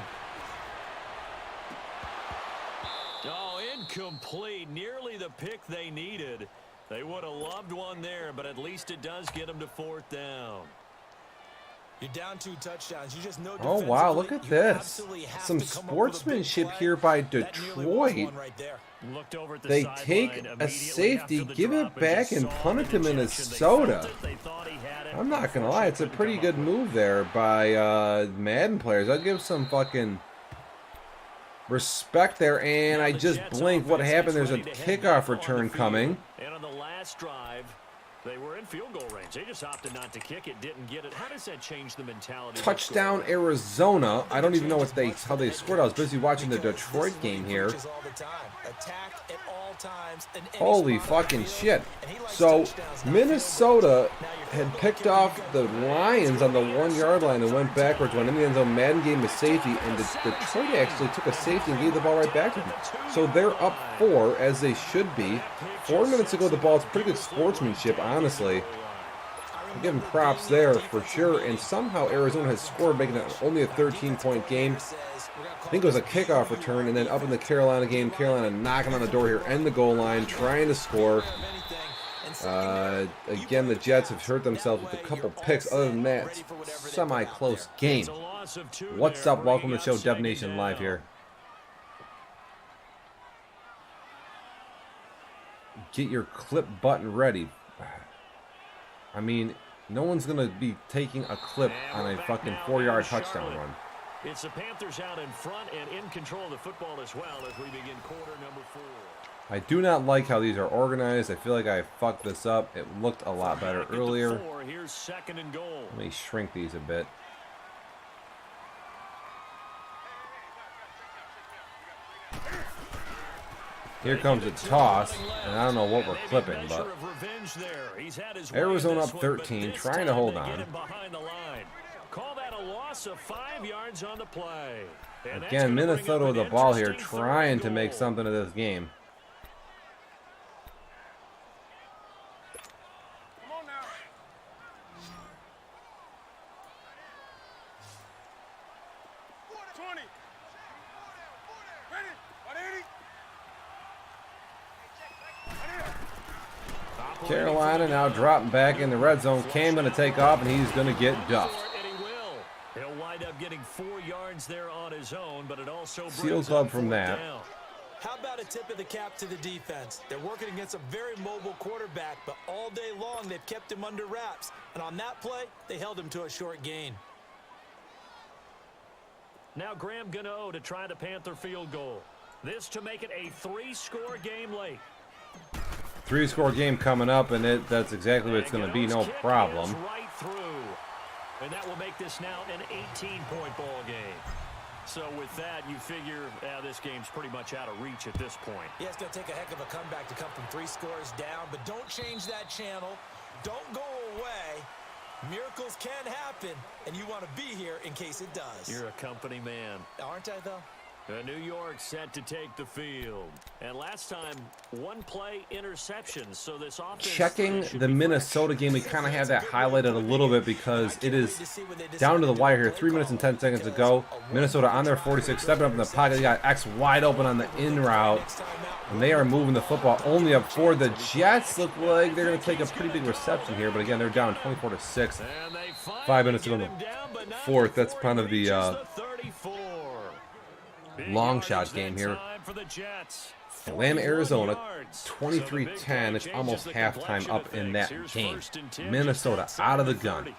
S1: Oh, incomplete. Nearly the pick they needed. They would have loved one there, but at least it does get them to 4th down.
S2: You're down 2 touchdowns. You just know.
S4: Oh, wow, look at
S2: defensively, you
S4: this.
S2: absolutely have
S4: Some
S2: to come up with a big
S4: sportsmanship
S2: play.
S4: here by
S2: That nearly was
S4: Detroit.
S2: one right there.
S1: Looked over at the
S4: They
S1: sideline
S4: take a
S1: immediately
S4: safety,
S1: after the
S4: give
S1: drop
S4: it back,
S1: just
S4: and
S1: saw
S4: punt it
S1: the
S4: to
S1: ejection.
S4: Minnesota.
S1: They felt it. They thought he had it.
S4: I'm not going to lie, it's a pretty good move there by Madden players. I'll give some fucking respect there, and I just blinked. What happened? There's a kickoff return coming.
S1: And on the last drive, they were in field goal range. They just opted not to kick it, didn't get it. How does that change the mentality?
S4: Touchdown Arizona. I don't even know how they scored. I was busy watching the Detroit game here.
S2: All the time. Attacked at all times, in any
S4: Holy
S2: spot on the
S4: fucking
S2: field.
S4: shit.
S2: And he likes
S4: So
S2: touchdowns, not
S4: Minnesota
S2: field goals.
S4: had picked off the Lions on the 1-yard line and went backwards, went in the end zone. Madden gave him a safety, and Detroit actually took a safety and gave the ball right back to him. So they're up 4, as they should be. 4 minutes to go with the ball. It's pretty good sportsmanship, honestly. I give them props there for sure. And somehow Arizona has scored, making it only a 13-point game. I think it was a kickoff return, and then up in the Carolina game, Carolina knocking on the door here, end the goal line, trying to score. Again, the Jets have hurt themselves with a couple picks. Other than that, semi-close game. What's up? Welcome to the show, Dev Nation Live here. Get your clip button ready. I mean, no one's going to be taking a clip on a fucking 4-yard touchdown run.
S1: It's the Panthers out in front and in control of the football as well as we begin quarter number 4.
S4: I do not like how these are organized. I feel like I fucked this up. It looked a lot better earlier.
S1: Here's 2nd and goal.
S4: Let me shrink these a bit. Here comes a toss, and I don't know what we're clipping, but Arizona up 13, trying to hold on.
S1: Call that a loss of 5 yards on the play.
S4: Again, Minnesota with the ball here, trying to make something of this game.
S3: Come on now. Twenty. Ready? 180.
S4: Carolina now dropping back in the red zone. Cam going to take off, and he's going to get duffed.
S1: He'll wind up getting 4 yards there on his own, but it also
S4: Seal Club from that.
S2: How about a tip of the cap to the defense? They're working against a very mobile quarterback, but all day long they've kept him under wraps. And on that play, they held him to a short gain.
S1: Now Graham Gano to try the Panther field goal. This to make it a 3-score game late.
S4: 3-score game coming up, and that's exactly what it's going to be, no problem.
S1: Right through. And that will make this now an 18-point ball game. So with that, you figure this game's pretty much out of reach at this point.
S2: Yeah, it's going to take a heck of a comeback to come from 3 scores down, but don't change that channel. Don't go away. Miracles can happen, and you want to be here in case it does.
S1: You're a company man.
S2: Aren't I, though?
S1: New York set to take the field. And last time, 1-play interception. So this offense
S4: Checking the Minnesota game, we kind of had that highlighted a little bit because it is down to the wire here. 3 minutes and 10 seconds to go. Minnesota on their 46, stepping up in the pocket. They got X wide open on the in route. And they are moving the football only up for the Jets. Look like they're going to take a pretty big reception here. But again, they're down 24-6. 5 minutes to go in the fourth. That's kind of the long shot game here. Atlanta, Arizona, 23-10. It's almost halftime up in that game. Minnesota out of the gun.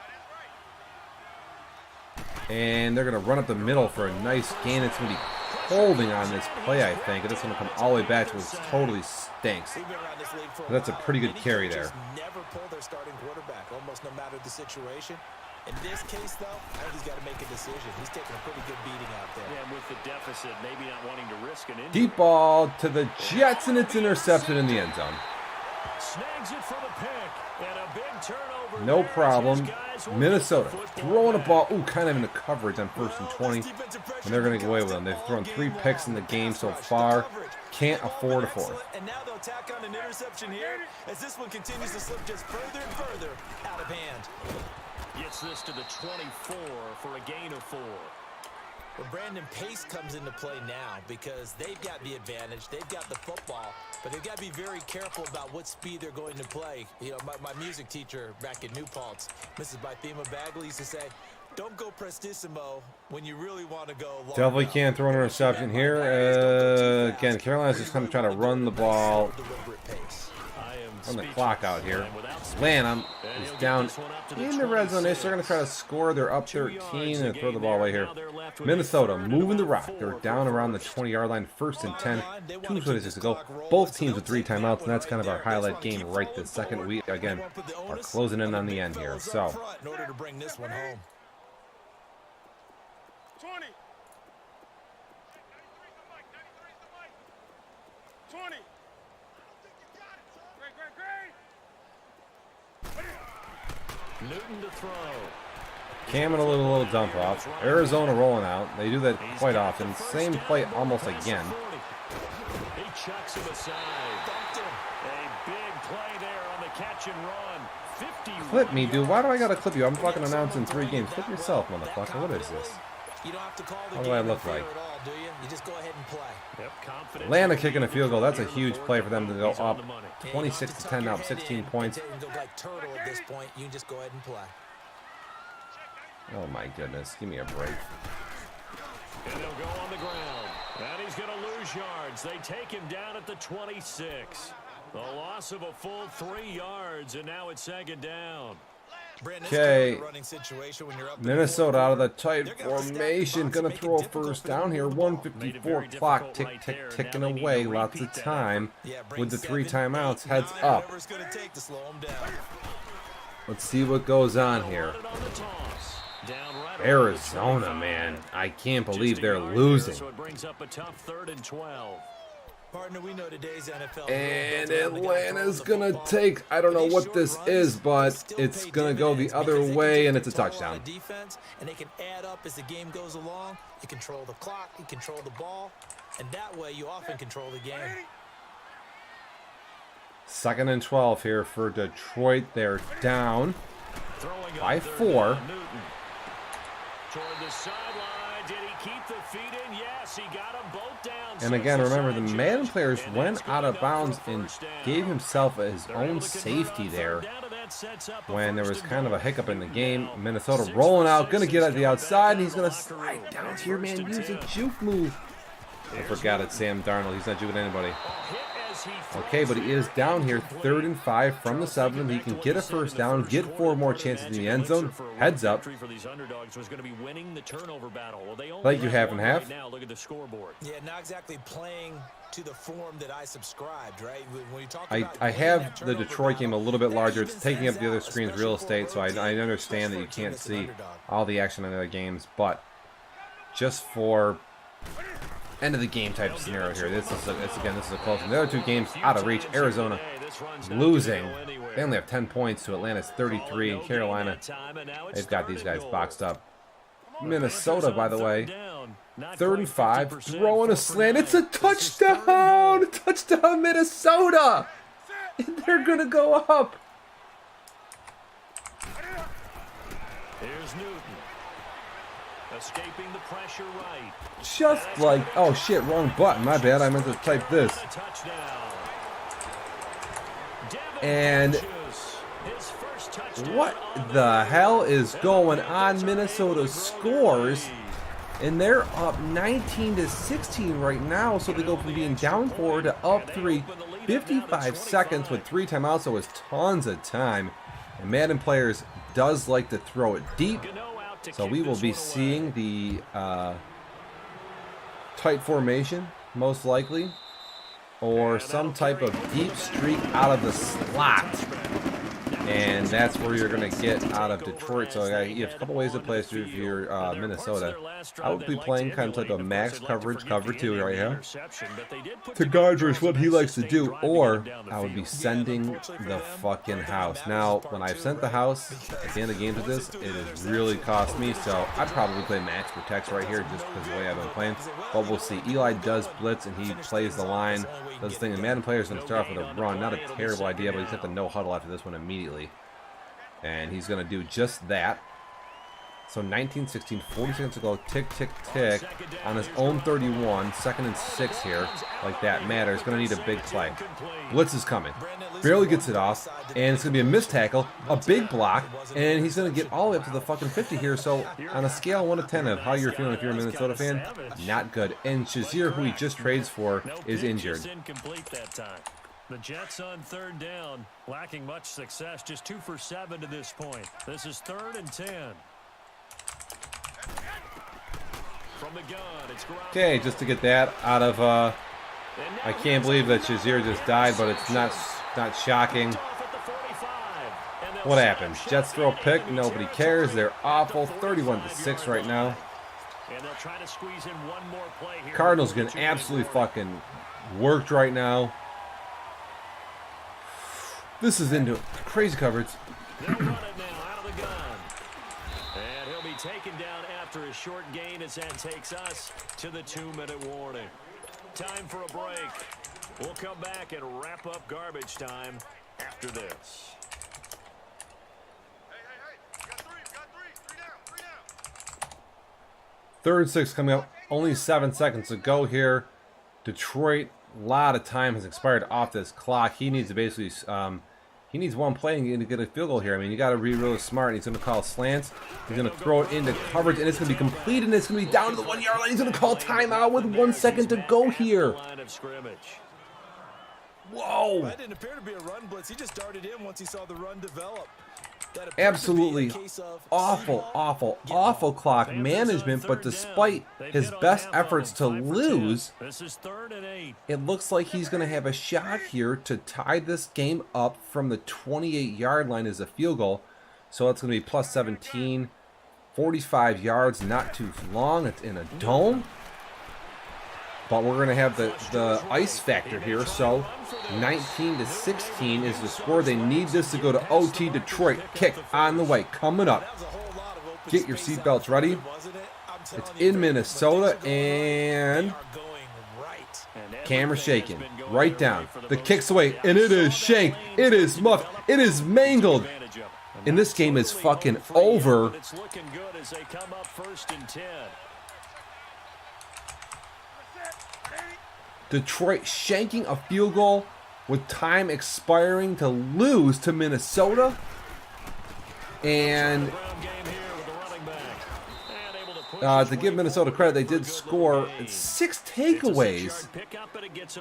S4: And they're going to run up the middle for a nice gain. It's going to be holding on this play, I think. And it's going to come all the way back to it totally stinks. But that's a pretty good carry there.
S2: Never pull their starting quarterback, almost no matter the situation. In this case, though, I think he's got to make a decision. He's taking a pretty good beating out there.
S1: Yeah, with the deficit, maybe not wanting to risk an injury.
S4: Deep ball to the Jets, and it's intercepted in the end zone.
S1: Snags it for the pick, and a big turnover.
S4: No problem. Minnesota throwing a ball. Ooh, kind of in the coverage on 1st and 20. And they're going to get away with them. They've thrown 3 picks in the game so far. Can't afford a 4th.
S2: And now they'll tack on an interception here as this one continues to slip just further and further out of hand.
S1: Gets this to the 24 for a gain of 4.
S2: Well, Brandon, pace comes into play now because they've got the advantage. They've got the football, but they've got to be very careful about what speed they're going to play. You know, my music teacher back at New Paltz, Mrs. Bythema Bagley, used to say, don't go prestissimo when you really want to go long.
S4: Definitely can't throw an interception here. Again, Carolina's just going to try to run the ball. Run the clock out here. Atlanta is down in the red zone. They're going to try to score. They're up 13 and throw the ball away here. Minnesota moving the rock. They're down around the 20-yard line. 1st and 10. 2:26 to go. Both teams with 3 timeouts, and that's kind of our highlight game right this second. We, again, are closing in on the end here. So,
S2: in order to bring this one home.
S3: 20. 20.
S1: Newton to throw.
S4: Cam and a little dump off. Arizona rolling out. They do that quite often. Same play almost again.
S1: He chucks him aside. A big play there on the catch and run. 50.
S4: Clip me, dude. Why do I gotta clip you? I'm fucking announcing 3 games. Clip yourself, motherfucker. What is this?
S2: You don't have to call the
S4: What do I
S2: game
S4: look
S2: fair
S4: like?
S2: at all, do you? You just go ahead and play.
S1: Yep, confidence.
S4: Atlanta kicking a field goal. That's a huge play for them to go up 26-10 now, 16 points.
S2: Go like turtle at this point. You can just go ahead and play.
S4: Oh my goodness. Give me a break.
S1: And they'll go on the ground. And he's going to lose yards. They take him down at the 26. A loss of a full 3 yards, and now it's 2nd down.
S4: Okay, Minnesota out of the tight formation, gonna throw a first down here. 1:54 clock, tick, tick, ticking away. Lots of time with the 3 timeouts. Heads up. Let's see what goes on here. Arizona, man, I can't believe they're losing.
S2: Partner, we know today's NFL.
S4: And Atlanta's gonna take, I don't know what this is, but it's gonna go the other way, and it's a touchdown.
S2: Defense, and they can add up as the game goes along. You control the clock, you control the ball, and that way you often control the game.
S4: 2nd and 12 here for Detroit. They're down by 4.
S1: Toward the sideline. Did he keep the feet in? Yes, he got them both down.
S4: And again, remember, the Madden players went out of bounds and gave himself his own safety there when there was kind of a hiccup in the game. Minnesota rolling out, going to get at the outside, and he's going to slide down here, man. Use a juke move. I forgot it's Sam Darnold. He's not juking anybody. Okay, but he is down here, 3rd and 5 from the 7. He can get a first down, get 4 more chances in the end zone. Heads up. Like you half and half.
S2: Yeah, not exactly playing to the form that I subscribed, right? When you talk
S4: I have the Detroit game a little bit larger. It's taking up the other screen's real estate, so I understand that you can't see all the action in the other games, but just for end of the game type of scenario here. This is a close one. The other 2 games out of reach. Arizona losing. They only have 10 points to Atlanta's 33, and Carolina, they've got these guys boxed up. Minnesota, by the way, 3rd and 5, throwing a slant. It's a touchdown! Touchdown, Minnesota! And they're gonna go up.
S1: Here's Newton. Escaping the pressure right.
S4: Just like, oh shit, wrong button. My bad. I meant to type this. And what the hell is going on? Minnesota scores, and they're up 19-16 right now. So they go from being down 4 to up 3. 55 seconds with 3 timeouts, so it's tons of time. And Madden players does like to throw it deep. So we will be seeing the tight formation, most likely, or some type of deep streak out of the slot. And that's where you're going to get out of Detroit. So you have a couple ways to play through if you're Minnesota. I would be playing kind of like a max coverage, cover 2 right here, to Gardner's what he likes to do, or I would be sending the fucking house. Now, when I've sent the house at the end of games with this, it has really cost me. So I'd probably play max protects right here just because of the way I've been playing. But we'll see. Eli does blitz and he plays the line. Does the thing. The Madden player's going to start off with a run. Not a terrible idea, but he's got the no huddle after this one immediately. And he's going to do just that. So 19-16, 40 seconds to go. Tick, tick, tick. On his own 31. 2nd and 6 here. Like that matters. Going to need a big play. Blitz is coming. Barely gets it off. And it's going to be a missed tackle. A big block. And he's going to get all the way up to the fucking 50 here. So on a scale of 1 to 10 of how you're feeling if you're a Minnesota fan, not good. And Shazier, who he just trades for, is injured.
S1: The Jets on 3rd down, lacking much success, just 2 for 7 to this point. This is 3rd and 10. From the gun, it's
S4: okay, just to get that out of, I can't believe that Shazier just died, but it's not shocking. What happened? Jets throw a pick, nobody cares. They're awful, 31-6 right now. Cardinals getting absolutely fucking worked right now. This is into crazy coverage.
S1: They'll run it now out of the gun. And he'll be taken down after a short gain as that takes us to the 2-minute warning. Time for a break. We'll come back and wrap up garbage time after this.
S3: Hey, got three down.
S4: 3rd and 6 coming up. Only 7 seconds to go here. Detroit, a lot of time has expired off this clock. He needs to basically, he needs one play and to get a field goal here. I mean, you got to be really smart. He's going to call slants. He's going to throw it into coverage, and it's going to be complete, and it's going to be down to the 1-yard line. He's going to call timeout with 1 second to go here. Whoa.
S2: That didn't appear to be a run blitz. He just darted in once he saw the run develop.
S4: Absolutely awful, awful, awful clock management, but despite his best efforts to lose, it looks like he's going to have a shot here to tie this game up from the 28-yard line as a field goal. So it's going to be plus 17, 45 yards, not too long. It's in a dome. But we're going to have the ice factor here, so 19-16 is the score. They need this to go to OT. Detroit kick on the way, coming up. Get your seatbelts ready. It's in Minnesota, and camera shaking. Right down. The kick's away, and it is shanked. It is muffed. It is mangled. And this game is fucking over. Detroit shanking a field goal with time expiring to lose to Minnesota. And to give Minnesota credit, they did score 6 takeaways.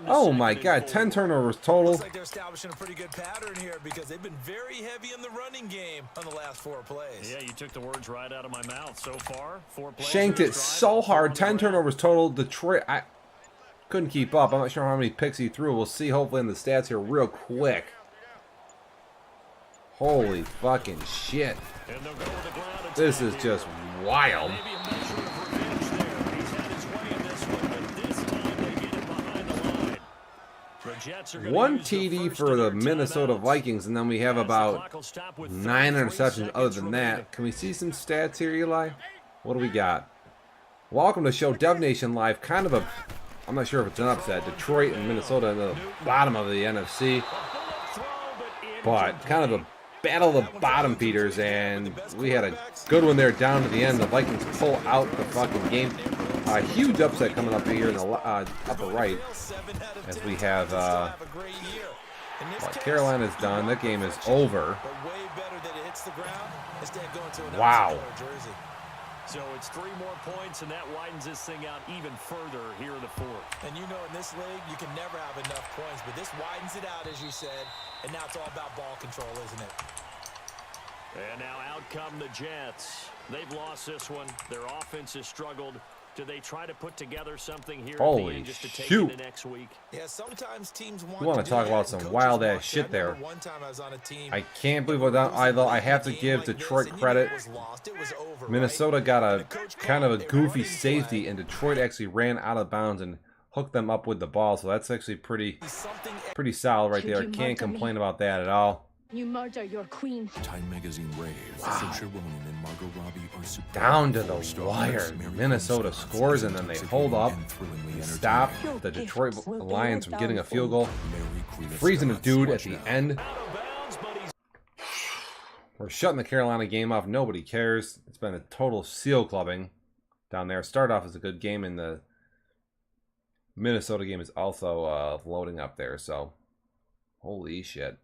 S4: Oh my God, 10 turnovers total.
S2: Looks like they're establishing a pretty good pattern here because they've been very heavy in the running game on the last 4 plays.
S1: Yeah, you took the words right out of my mouth so far. 4 plays.
S4: Shanked it so hard, 10 turnovers total. Detroit, I couldn't keep up. I'm not sure how many picks he threw. We'll see hopefully in the stats here real quick. Holy fucking shit. This is just wild. One TD for the Minnesota Vikings, and then we have about 9 interceptions other than that. Can we see some stats here, Eli? What do we got? Welcome to show Dev Nation Live. Kind of a, I'm not sure if it's an upset. Detroit and Minnesota in the bottom of the NFC. But kind of a battle of the bottom feeders, and we had a good one there down to the end. The Vikings pull out the fucking game. A huge upset coming up here in the upper right, as we have Carolina's done. That game is over. Wow.
S1: So it's 3 more points, and that widens this thing out even further here in the 4th.
S2: And you know, in this league, you can never have enough points, but this widens it out, as you said, and now it's all about ball control, isn't it?
S1: And now out come the Jets. They've lost this one. Their offense has struggled. Do they try to put together something here at the end just to take it into next week?
S2: Yeah, sometimes teams
S4: want. You want to talk about some wild ass shit there. I can't believe without either. I have to give Detroit credit. Minnesota got a kind of a goofy safety, and Detroit actually ran out of bounds and hooked them up with the ball. So that's actually pretty solid right there. Can't complain about that at all.
S6: You murder your queen.
S7: Time magazine raves.
S4: Wow.
S7: And Margot Robbie are
S4: down to the wire. Minnesota scores, and then they hold up, stop the Detroit Lions from getting a field goal, freezing a dude at the end. We're shutting the Carolina game off. Nobody cares. It's been a total seal clubbing down there. Start off as a good game, and the Minnesota game is also loading up there. So, holy shit.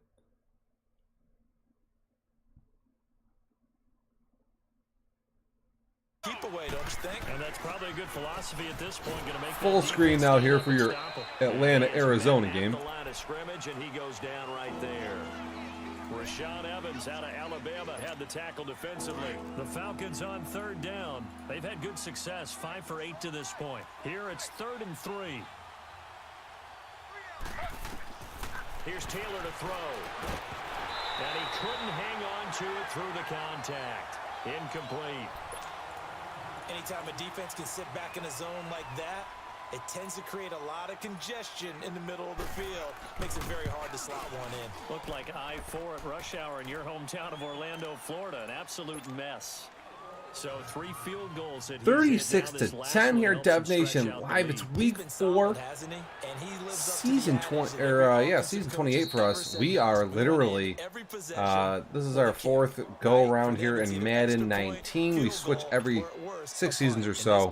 S2: Keep away, don't you think?
S1: And that's probably a good philosophy at this point. Going to make
S4: full screen now here for your Atlanta-Arizona game.
S1: The line of scrimmage, and he goes down right there. Rashaan Evans out of Alabama had the tackle defensively. The Falcons on 3rd down. They've had good success, 5 for 8 to this point. Here it's 3rd and 3. Here's Taylor to throw. And he couldn't hang on to it through the contact. Incomplete.
S2: Anytime a defense can sit back in a zone like that, it tends to create a lot of congestion in the middle of the field. Makes it very hard to slot one in.
S1: Looked like I-4 at rush hour in your hometown of Orlando, Florida. An absolute mess. So 3 field goals.
S4: 36-10 here, Dev Nation Live. It's week 4, season 20, or season 28 for us. We are literally, this is our 4th go around here in Madden 19. We switch every 6 seasons or so.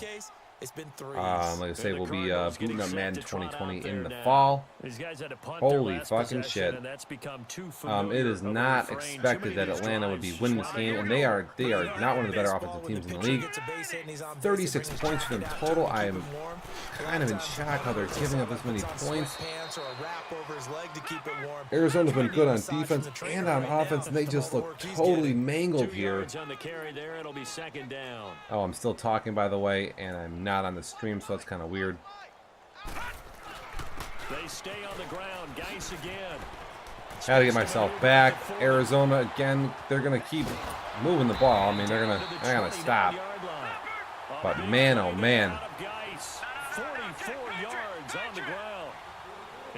S4: Like I say, we'll be booting up Madden 2020 in the fall.
S1: These guys had a punt
S4: Holy
S1: their last
S4: fucking
S1: possession,
S4: shit.
S1: And that's become too familiar
S4: It is
S1: of a
S4: not
S1: refrain.
S4: expected that Atlanta would be winning this game, and they are not one of the better offensive teams in the league. 36 points for them total. I am kind of in shock how they're giving up this many points. Arizona's been good on defense and on offense, and they just look totally mangled here. Oh, I'm still talking, by the way, and I'm not on the stream, so that's kind of weird.
S1: They stay on the ground. Geis again.
S4: Had to get myself back. Arizona again. They're gonna keep moving the ball. I mean, they're gonna stop. But man, oh man.
S1: 44 yards on the ground.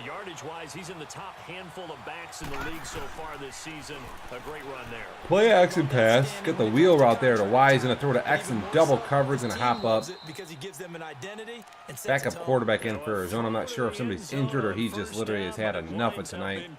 S1: Yardage-wise, he's in the top handful of backs in the league so far this season. A great run there.
S4: Play action pass. Get the wheel route there to Y. He's gonna throw to X in double coverage. Gonna hop up. Backup quarterback in for Arizona. I'm not sure if somebody's injured or he just literally has had enough of tonight.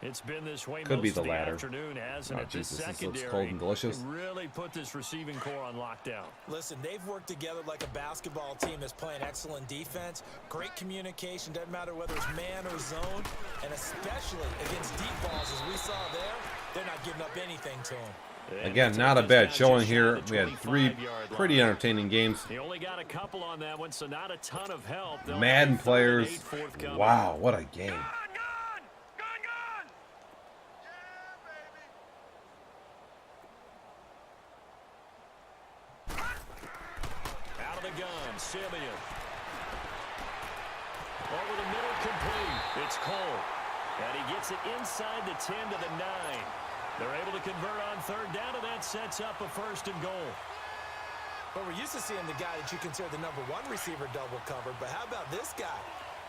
S1: It's been this way
S4: Could be
S1: most
S4: the
S1: of
S4: latter.
S1: Afternoon, hasn't
S4: Oh,
S1: it?
S4: Jesus, this looks
S1: secondary
S4: cold and delicious.
S1: really put this receiving core on lockdown.
S2: Listen, they've worked together like a basketball team that's playing excellent defense. Great communication, doesn't matter whether it's man or zone, and especially against deep balls, as we saw there, they're not giving up anything to them.
S4: Again, not a bad showing here. We had 3 pretty entertaining games.
S1: He only got a couple on that one, so not a ton of help.
S4: Madden players. Wow, what a game.
S1: Simeon. Over the middle, complete. It's Cole. And he gets it inside the 10 to the 9. They're able to convert on third down, and that sets up a first and goal.
S2: But we're used to seeing the guy that you consider the #1 receiver double covered. But how about this guy?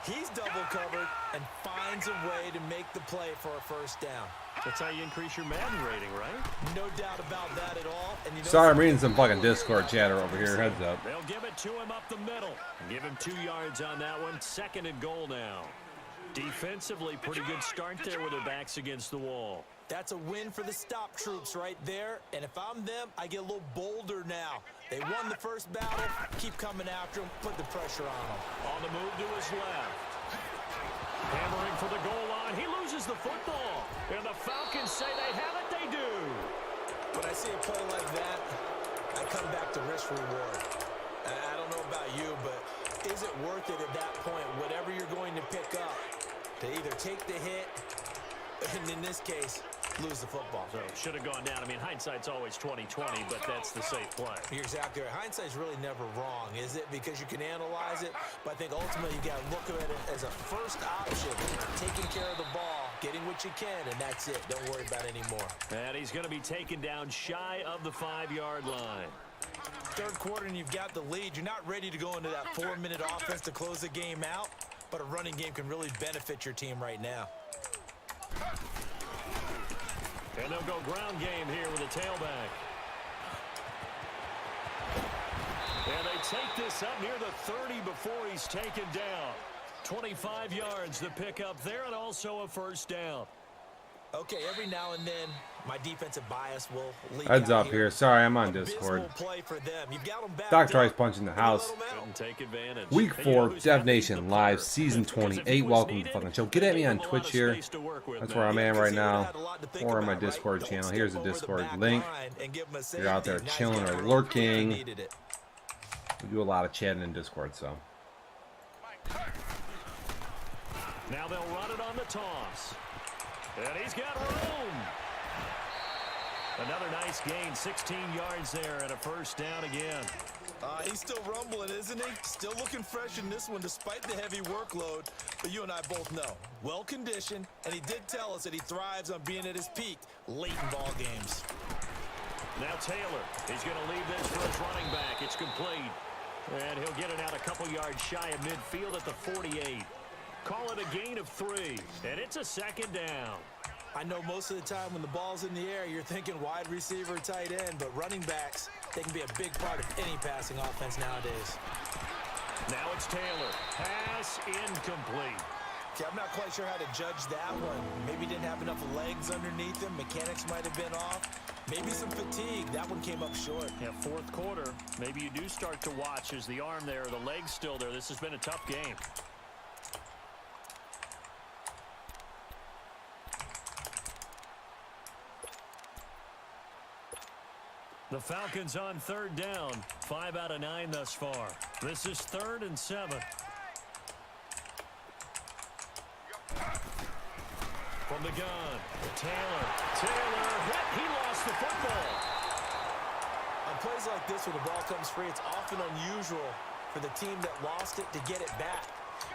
S2: He's double covered and finds a way to make the play for a first down.
S1: That's how you increase your Madden rating, right?
S2: No doubt about that at all. And you know,
S4: sorry, I'm reading some fucking Discord chatter over here. Heads up.
S1: They'll give it to him up the middle. Give him 2 yards on that one. Second and goal now. Defensively, pretty good start there with their backs against the wall.
S2: That's a win for the stop troops right there. And if I'm them, I get a little bolder now. They won the first battle. Keep coming after them. Put the pressure on them.
S1: On the move to his left. Hammering for the goal line. He loses the football. And the Falcons say they have it. They do.
S2: When I see a play like that, I come back to risk reward. I don't know about you, but is it worth it at that point, whatever you're going to pick up, to either take the hit, and in this case, lose the football?
S1: So should have gone down. I mean, hindsight's always 20/20, but that's the safe play.
S2: You're exactly right. Hindsight's really never wrong, is it? Because you can analyze it, but I think ultimately you got to look at it as a first option, taking care of the ball, getting what you can, and that's it. Don't worry about it anymore.
S1: And he's going to be taken down shy of the 5-yard line.
S2: Third quarter and you've got the lead. You're not ready to go into that 4-minute offense to close the game out, but a running game can really benefit your team right now.
S1: And they'll go ground game here with a tailback. And they take this up near the 30 before he's taken down. 25 yards the pickup there, and also a first down.
S2: Okay, every now and then, my defensive bias will leak
S4: Heads
S2: out
S4: up here. Sorry, I'm on Discord.
S2: play for them. You've got them backed
S4: Dr. Ice
S2: up.
S4: Punch in the house.
S1: Couldn't take advantage.
S4: Week
S1: And you know
S4: 4,
S1: who's
S4: Dev
S1: happy?
S4: Nation
S1: The
S4: Live,
S1: punter.
S4: Season
S1: Because if it
S4: 28.
S1: was
S4: Welcome to
S1: needed,
S4: the fucking show. Get at me on
S1: they've got a
S4: Twitch
S1: lot
S4: here.
S1: of space to work with
S4: That's
S1: now.
S4: where I'm at right now.
S2: Had a lot to think
S4: Or on my
S2: about, right?
S4: Discord
S2: Don't
S4: channel.
S2: skip
S4: Here's the
S2: over the
S4: Discord
S2: back
S4: link.
S2: line and give 'em a
S4: You're out there
S2: safety. Nice
S4: chilling
S2: guy.
S4: or lurking.
S2: They needed it.
S4: We do a lot of chatting in Discord, so.
S1: Now they'll run it on the toss. And he's got room. Another nice gain, 16 yards there and a first down again.
S2: He's still rumbling, isn't he? Still looking fresh in this one despite the heavy workload. But you and I both know, well-conditioned, and he did tell us that he thrives on being at his peak late in ball games.
S1: Now Taylor, he's going to leave this for his running back. It's complete. And he'll get it out a couple yards shy of midfield at the 48. Call it a gain of 3, and it's a second down.
S2: I know most of the time when the ball's in the air, you're thinking wide receiver, tight end, but running backs, they can be a big part of any passing offense nowadays.
S1: Now it's Taylor. Pass incomplete.
S2: Okay, I'm not quite sure how to judge that one. Maybe he didn't have enough legs underneath him. Mechanics might have been off. Maybe some fatigue. That one came up short.
S1: Yeah, fourth quarter. Maybe you do start to watch as the arm there, the leg's still there. This has been a tough game. The Falcons on 3rd down. 5 out of 9 thus far. This is 3rd and 7. From the gun, Taylor hit. He lost the football.
S2: On plays like this where the ball comes free, it's often unusual for the team that lost it to get it back.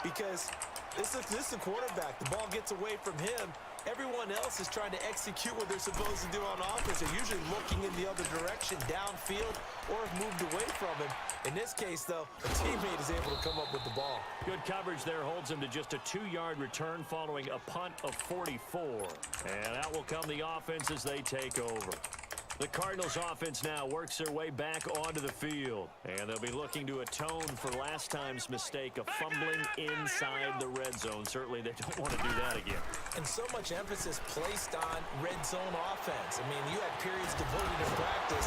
S2: Because this is the quarterback. The ball gets away from him. Everyone else is trying to execute what they're supposed to do on offense. They're usually looking in the other direction, downfield, or have moved away from him. In this case, though, a teammate is able to come up with the ball.
S1: Good coverage there holds him to just a 2-yard return following a punt of 44. And out will come the offense as they take over. The Cardinals offense now works their way back onto the field. And they'll be looking to atone for last time's mistake of fumbling inside the red zone. Certainly they don't want to do that again.
S2: And so much emphasis placed on red zone offense. I mean, you had periods devoted in practice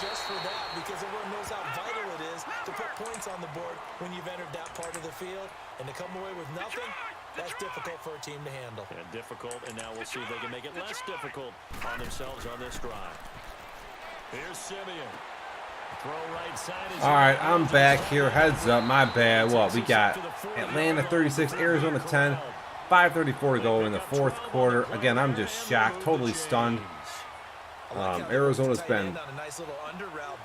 S2: just for that because everyone knows how vital it is to put points on the board when you've entered that part of the field. And to come away with nothing, that's difficult for a team to handle.
S1: And difficult, and now we'll see if they can make it less difficult on themselves on this drive. Here's Simeon. Throw right side.
S4: All right, I'm back here. Heads up, my bad. What, we got Atlanta 36, Arizona 10, 5:34 to go in the 4th quarter. Again, I'm just shocked, totally stunned. Arizona's been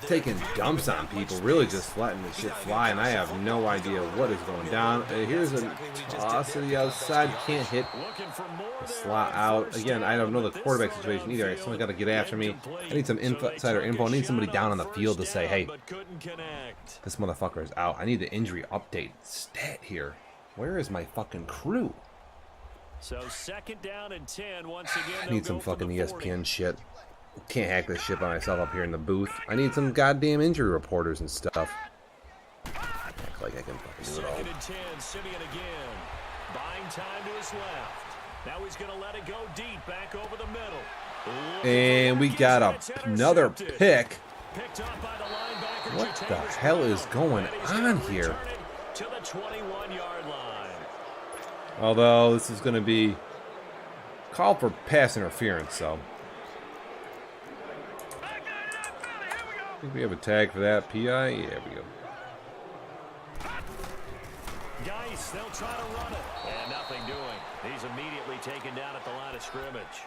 S4: taking dumps on people, really just letting the shit fly, and I have no idea what is going down. Here's a toss to the outside, can't hit the slot out. Again, I don't know the quarterback situation either. Someone's got to get after me. I need some insider info. I need somebody down on the field to say, hey, this motherfucker is out. I need the injury update stat here. Where is my fucking crew?
S1: So 2nd down and 10 once again.
S4: I need some fucking ESPN shit. Can't hack this shit by myself up here in the booth. I need some goddamn injury reporters and stuff. Act like I can fucking do it all.
S1: 2nd and 10, Simeon again. Buying time to his left. Now he's going to let it go deep, back over the middle.
S4: And we got another pick.
S1: Picked up by the linebacker.
S4: What the hell is going on here?
S1: To the 21-yard line.
S4: Although this is going to be called for pass interference, so. I think we have a tag for that. PI? Yeah, we go.
S1: Geis, they'll try to run it. And nothing doing. He's immediately taken down at the line of scrimmage.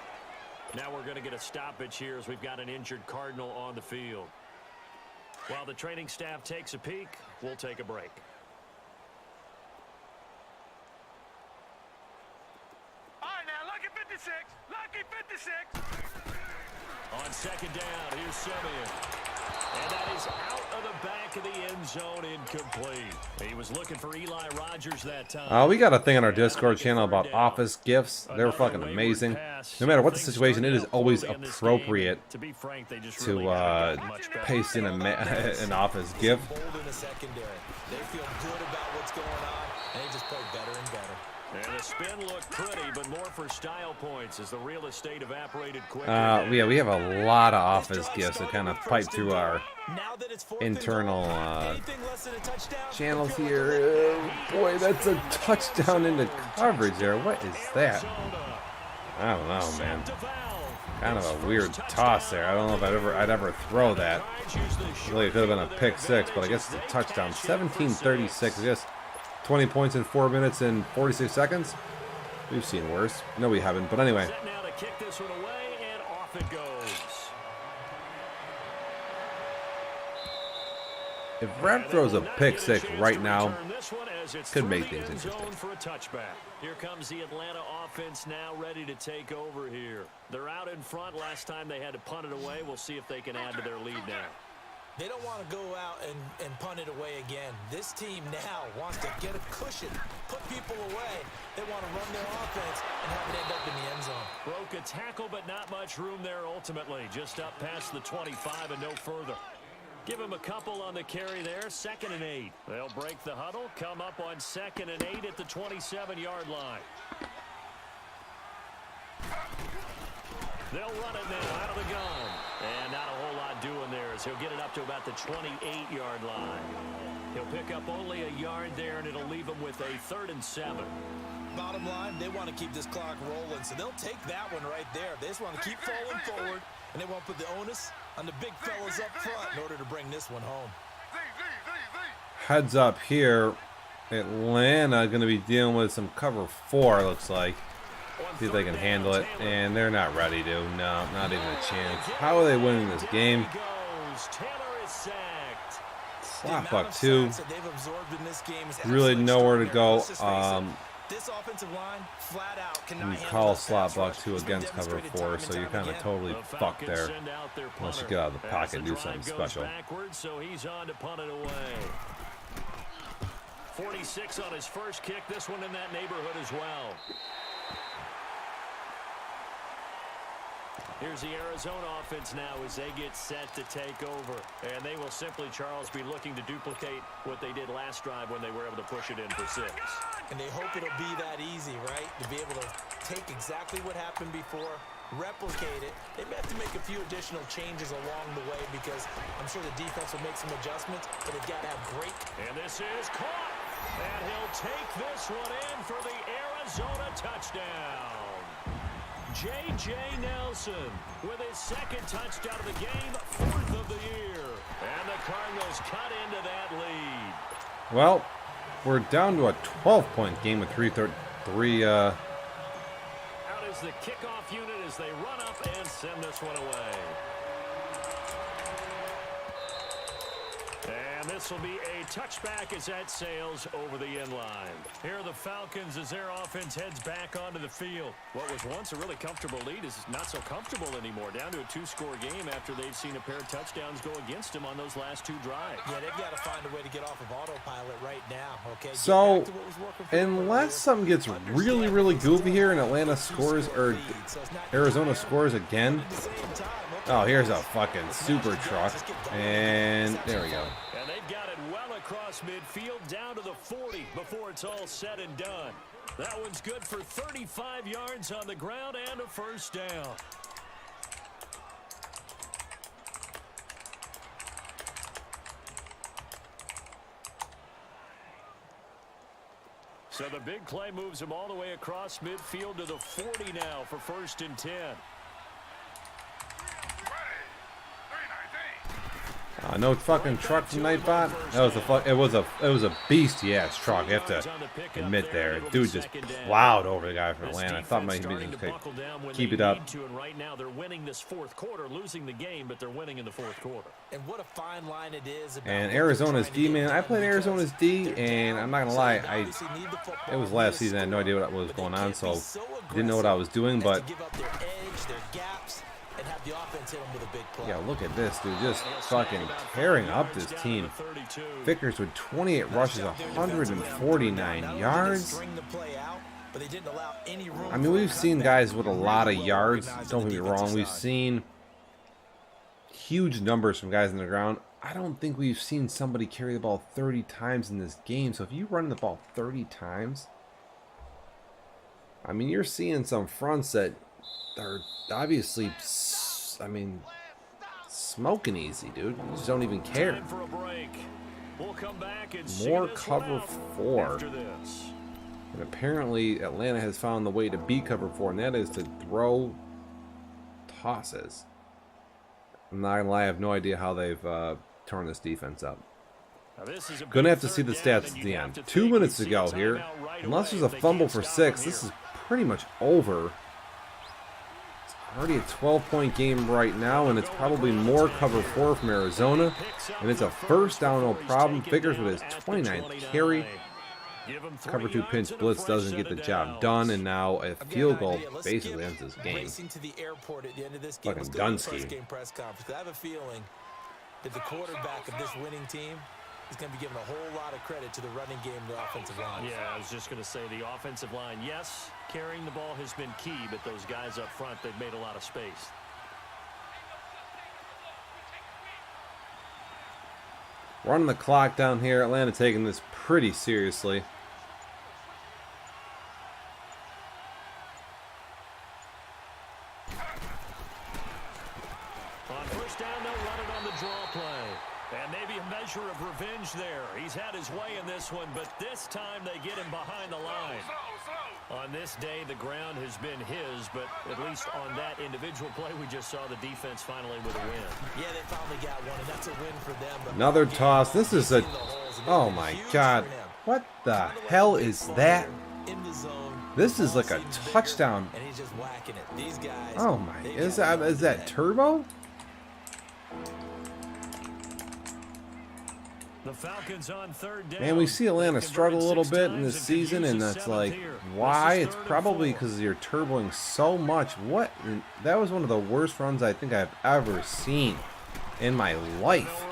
S1: Now we're going to get a stoppage here as we've got an injured Cardinal on the field. While the training staff takes a peek, we'll take a break.
S3: All right, now, lucky 56. Lucky 56.
S1: On 2nd down, here's Simeon. And that is out of the back of the end zone, incomplete. He was looking for Eli Rogers that time.
S4: We got a thing on our Discord channel about office gifts. They're fucking amazing. No matter what the situation, it is always appropriate to paste in an office gift.
S2: Bold in the secondary. They feel good about what's going on, and they just play better and better.
S1: And the spin looked pretty, but more for style points as the real estate evaporated quickly.
S4: Yeah, we have a lot of office gifts that kind of pipe through our internal channels here. Boy, that's a touchdown into coverage there. What is that? I don't know, man. Kind of a weird toss there. I don't know if I'd ever throw that. Really, it could have been a pick 6, but I guess it's a touchdown. 17-36. I guess 20 points in 4 minutes and 46 seconds. We've seen worse. No, we haven't. But anyway.
S1: Now to kick this one away, and off it goes.
S4: If Rep throws a pick 6 right now, could make things interesting.
S1: For a touchback. Here comes the Atlanta offense now ready to take over here. They're out in front. Last time they had to punt it away. We'll see if they can add to their lead now.
S2: They don't want to go out and punt it away again. This team now wants to get a cushion, put people away. They want to run their offense and have it end up in the end zone.
S1: Broke a tackle, but not much room there ultimately. Just up past the 25 and no further. Give him a couple on the carry there. 2nd and 8. They'll break the huddle, come up on 2nd and 8 at the 27-yard line. They'll run it now out of the gun. And not a whole lot doing there as he'll get it up to about the 28-yard line. He'll pick up only a yard there, and it'll leave him with a 3rd and 7.
S2: Bottom line, they want to keep this clock rolling, so they'll take that one right there. They just want to keep falling forward, and they won't put the onus on the big fellas up front in order to bring this one home.
S4: Heads up here. Atlanta going to be dealing with some cover 4, looks like. See if they can handle it. And they're not ready to. No, not even a chance. How are they winning this game? Slot buck 2. Really nowhere to go.
S2: This offensive line flat out
S4: You call slot buck 2 against cover 4, so you're kind of totally fucked there. Unless you get out of the pocket and do something special.
S1: So he's on to punt it away. 46 on his first kick. This one in that neighborhood as well. Here's the Arizona offense now as they get set to take over. And they will simply, Charles, be looking to duplicate what they did last drive when they were able to push it in for 6.
S2: And they hope it'll be that easy, right? To be able to take exactly what happened before, replicate it. They may have to make a few additional changes along the way because I'm sure the defense will make some adjustments, but they've got to have great.
S1: And this is caught. And he'll take this one in for the Arizona touchdown. J.J. Nelson with his 2nd touchdown of the game, 4th of the year. And the Cardinals cut into that lead.
S4: Well, we're down to a 12-point game with 3
S1: Out is the kickoff unit as they run up and send this one away. And this will be a touchback as that sails over the end line. Here are the Falcons as their offense heads back onto the field. What was once a really comfortable lead is not so comfortable anymore. Down to a 2-score game after they've seen a pair of touchdowns go against them on those last 2 drives.
S2: Yeah, they've got to find a way to get off of autopilot right now, okay?
S4: So, unless something gets really, really goofy here and Atlanta scores, or Arizona scores again. Oh, here's a fucking super truck. And there we go.
S1: And they've got it well across midfield down to the 40 before it's all said and done. That one's good for 35 yards on the ground and a 1st down. So the big play moves him all the way across midfield to the 40 now for 1st and 10.
S4: No fucking truck from Nightbot. That was a beastie ass truck. I have to admit there, dude just plowed over the guy from Atlanta. I thought maybe he just could keep it up.
S1: And right now they're winning this 4th quarter, losing the game, but they're winning in the 4th quarter.
S2: And what a fine line it is.
S4: And Arizona's D, man. I played Arizona's D, and I'm not gonna lie, it was last season. I had no idea what was going on, so didn't know what I was doing, but. Yeah, look at this, dude. Just fucking tearing up this team. Vickers with 28 rushes, 149 yards. I mean, we've seen guys with a lot of yards. Don't get me wrong. We've seen huge numbers from guys on the ground. I don't think we've seen somebody carry the ball 30 times in this game. So if you run the ball 30 times, I mean, you're seeing some fronts that are obviously, I mean, smoking easy, dude. You just don't even care. More cover 4. And apparently Atlanta has found the way to beat cover 4, and that is to throw tosses. I'm not gonna lie, I have no idea how they've torn this defense up. Gonna have to see the stats at the end. 2 minutes to go here. Unless there's a fumble for 6, this is pretty much over. Already a 12-point game right now, and it's probably more cover 4 from Arizona. And it's a 1st down, no problem. Vickers with his 29th carry. Cover 2 pinch blitz doesn't get the job done, and now a field goal basically ends this game. Fucking Dunsky.
S2: I have a feeling that the quarterback of this winning team is going to be given a whole lot of credit to the running game and the offensive line.
S1: Yeah, I was just going to say the offensive line, yes, carrying the ball has been key, but those guys up front, they've made a lot of space.
S4: Running the clock down here. Atlanta taking this pretty seriously.
S1: And maybe a measure of revenge there. He's had his way in this one, but this time they get him behind the line. On this day, the ground has been his, but at least on that individual play, we just saw the defense finally with a win.
S2: Yeah, they finally got one, and that's a win for them. But
S4: Another toss. This is a... Oh, my God. What the hell is that? This is like a touchdown.
S2: And he's just whacking it. These guys.
S4: Oh, my. Is that turbo?
S1: The Falcons on third down.
S4: Man, we see Atlanta struggle a little bit in this season, and that's like, why? It's probably because you're turboing so much. What? That was one of the worst runs I think I've ever seen in my life.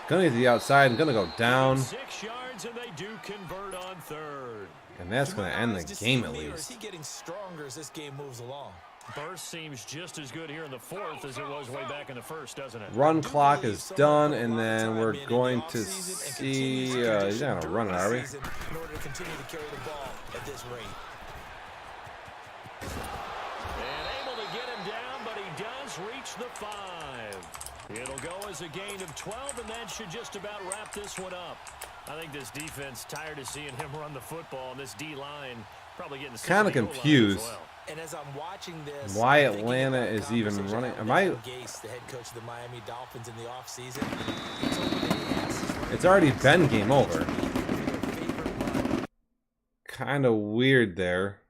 S4: Gonna get to the outside and gonna go down.
S1: 6 yards, and they do convert on third.
S4: And that's gonna end the game at least.
S2: Is he getting stronger as this game moves along?
S1: Burst seems just as good here in the fourth as it was way back in the first, doesn't it?
S4: Run clock is done, and then we're going to see. He's not gonna run it, are we?
S2: In order to continue to carry the ball at this rate.
S1: And able to get him down, but he does reach the 5. It'll go as a gain of 12, and that should just about wrap this one up. I think this defense tired of seeing him run the football, and this D-line probably getting
S4: kind of confused.
S1: Well.
S2: And as I'm watching this,
S4: why Atlanta is even running? Am I?
S2: Gase, the head coach of the Miami Dolphins in the offseason.
S4: It's already been game over. Kind of weird there.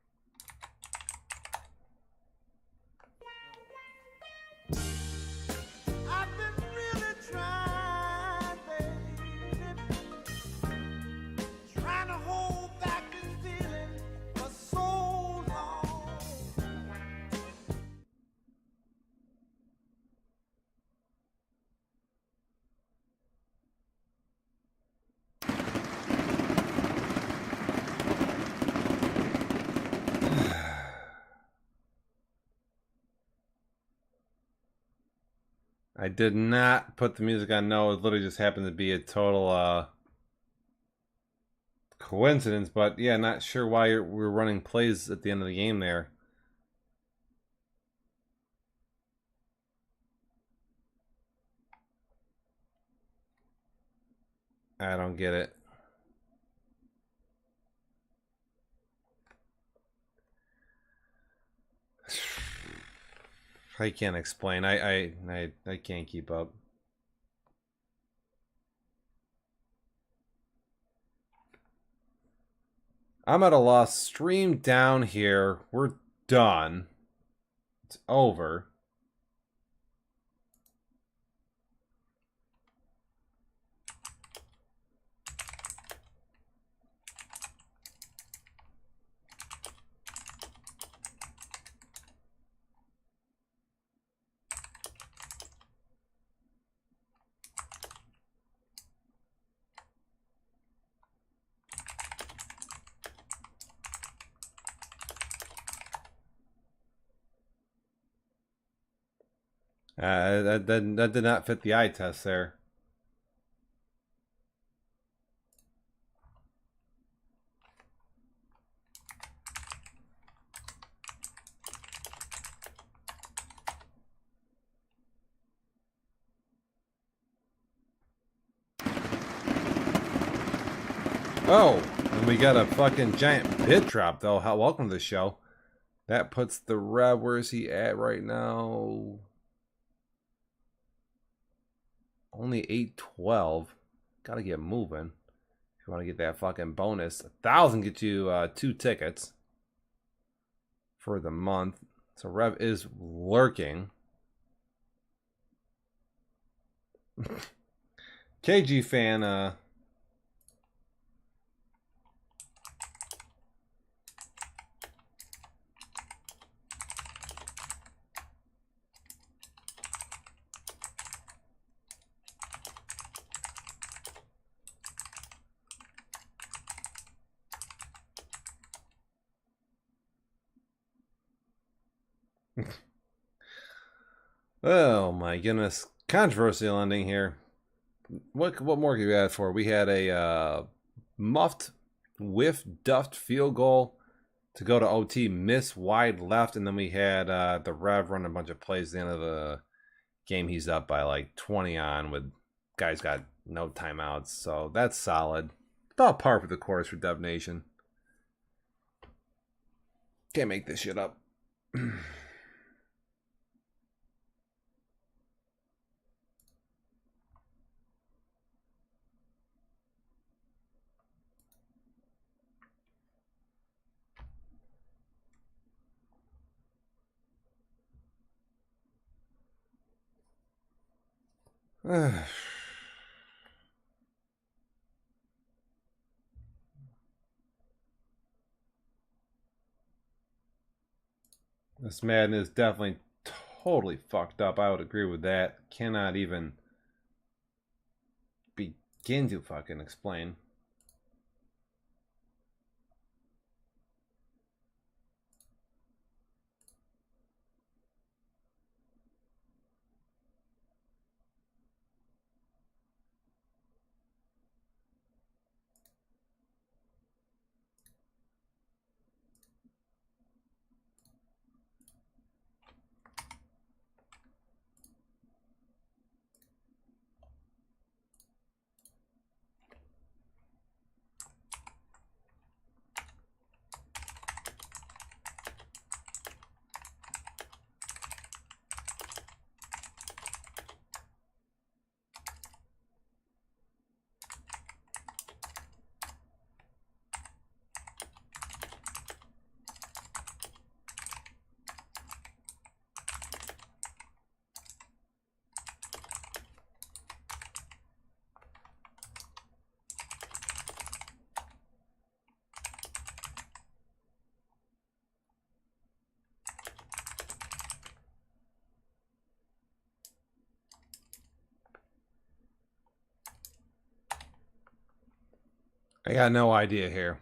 S4: I did not put the music on. No, it literally just happened to be a total coincidence. But yeah, not sure why we're running plays at the end of the game there. I don't get it. I can't explain. I can't keep up. I'm at a loss. Stream down here. We're done. It's over. That did not fit the eye test there. Oh, and we got a fucking giant bid drop though. Welcome to the show. That puts the Rev, where is he at right now? Only 812. Gotta get moving if you want to get that fucking bonus. 1,000 get you 2 tickets for the month. So Rev is lurking. KG fan, oh my goodness. Controversial ending here. What more could we add for? We had a muffed, duffed field goal to go to OT, miss wide left, and then we had the Rev run a bunch of plays at the end of the game he's up by like 20 on with guys got no timeouts. So that's solid. About par for the course for Dev Nation. Can't make this shit up. This Madden is definitely totally fucked up. I would agree with that. Cannot even begin to fucking explain. I got no idea here.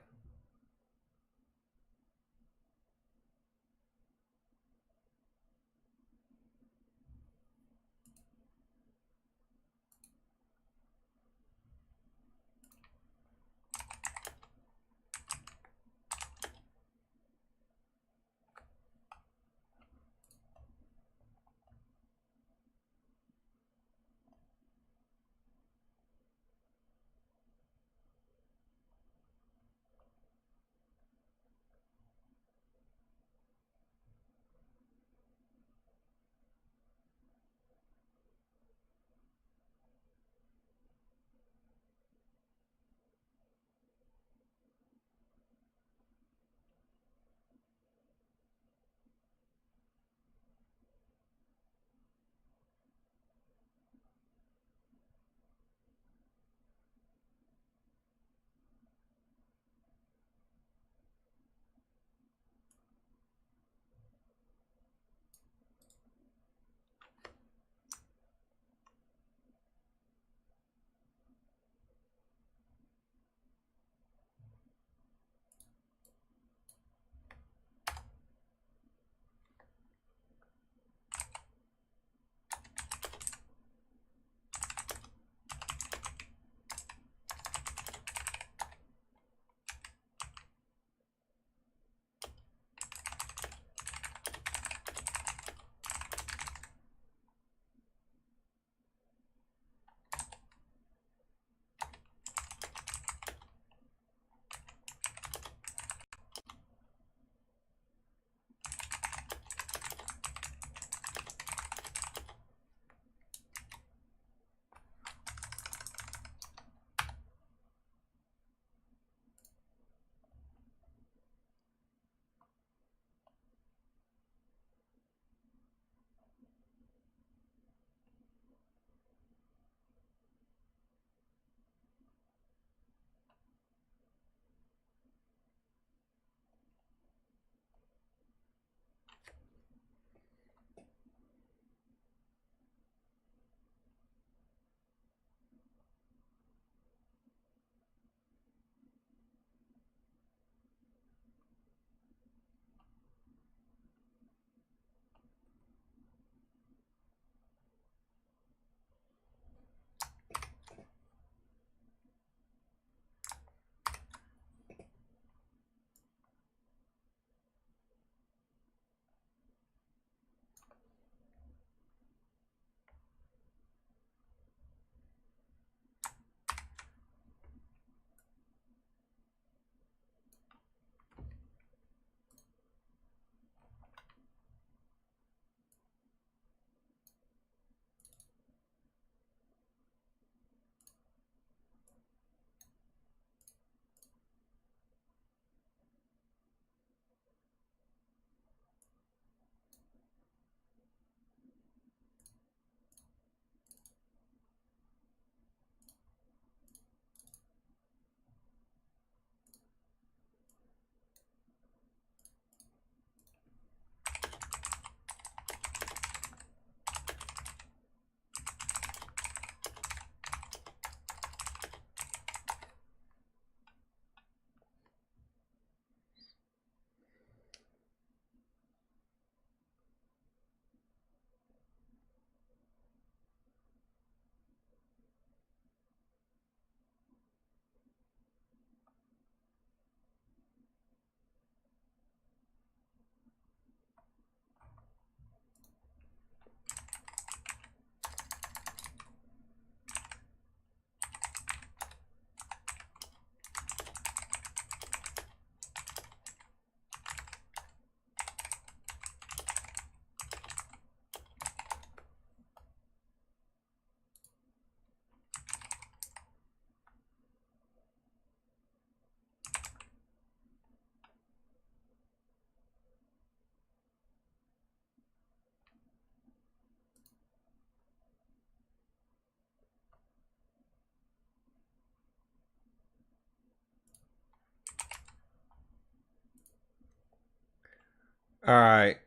S4: Alright.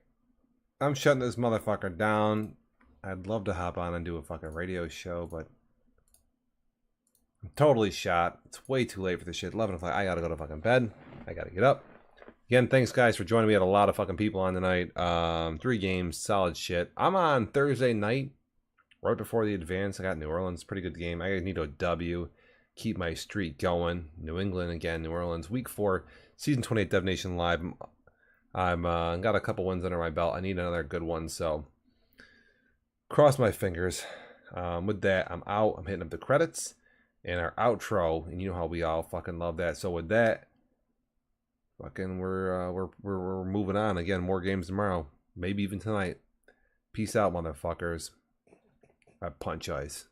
S4: I'm shutting this motherfucker down. I'd love to hop on and do a fucking radio show, but I'm totally shot. It's way too late for this shit. 11 o'clock. I gotta go to fucking bed. I gotta get up. Again, thanks guys for joining me. I had a lot of fucking people on tonight. 3 games, solid shit. I'm on Thursday night, right before the advance. I got New Orleans, pretty good game. I need a W, keep my streak going. New England again, New Orleans, week 4, season 28 Dev Nation Live. I'm got a couple wins under my belt. I need another good one, so cross my fingers. With that, I'm out. I'm hitting up the credits and our outro, and you know how we all fucking love that. So with that, fucking we're moving on. Again, more games tomorrow, maybe even tonight. Peace out, motherfuckers. I punch ice.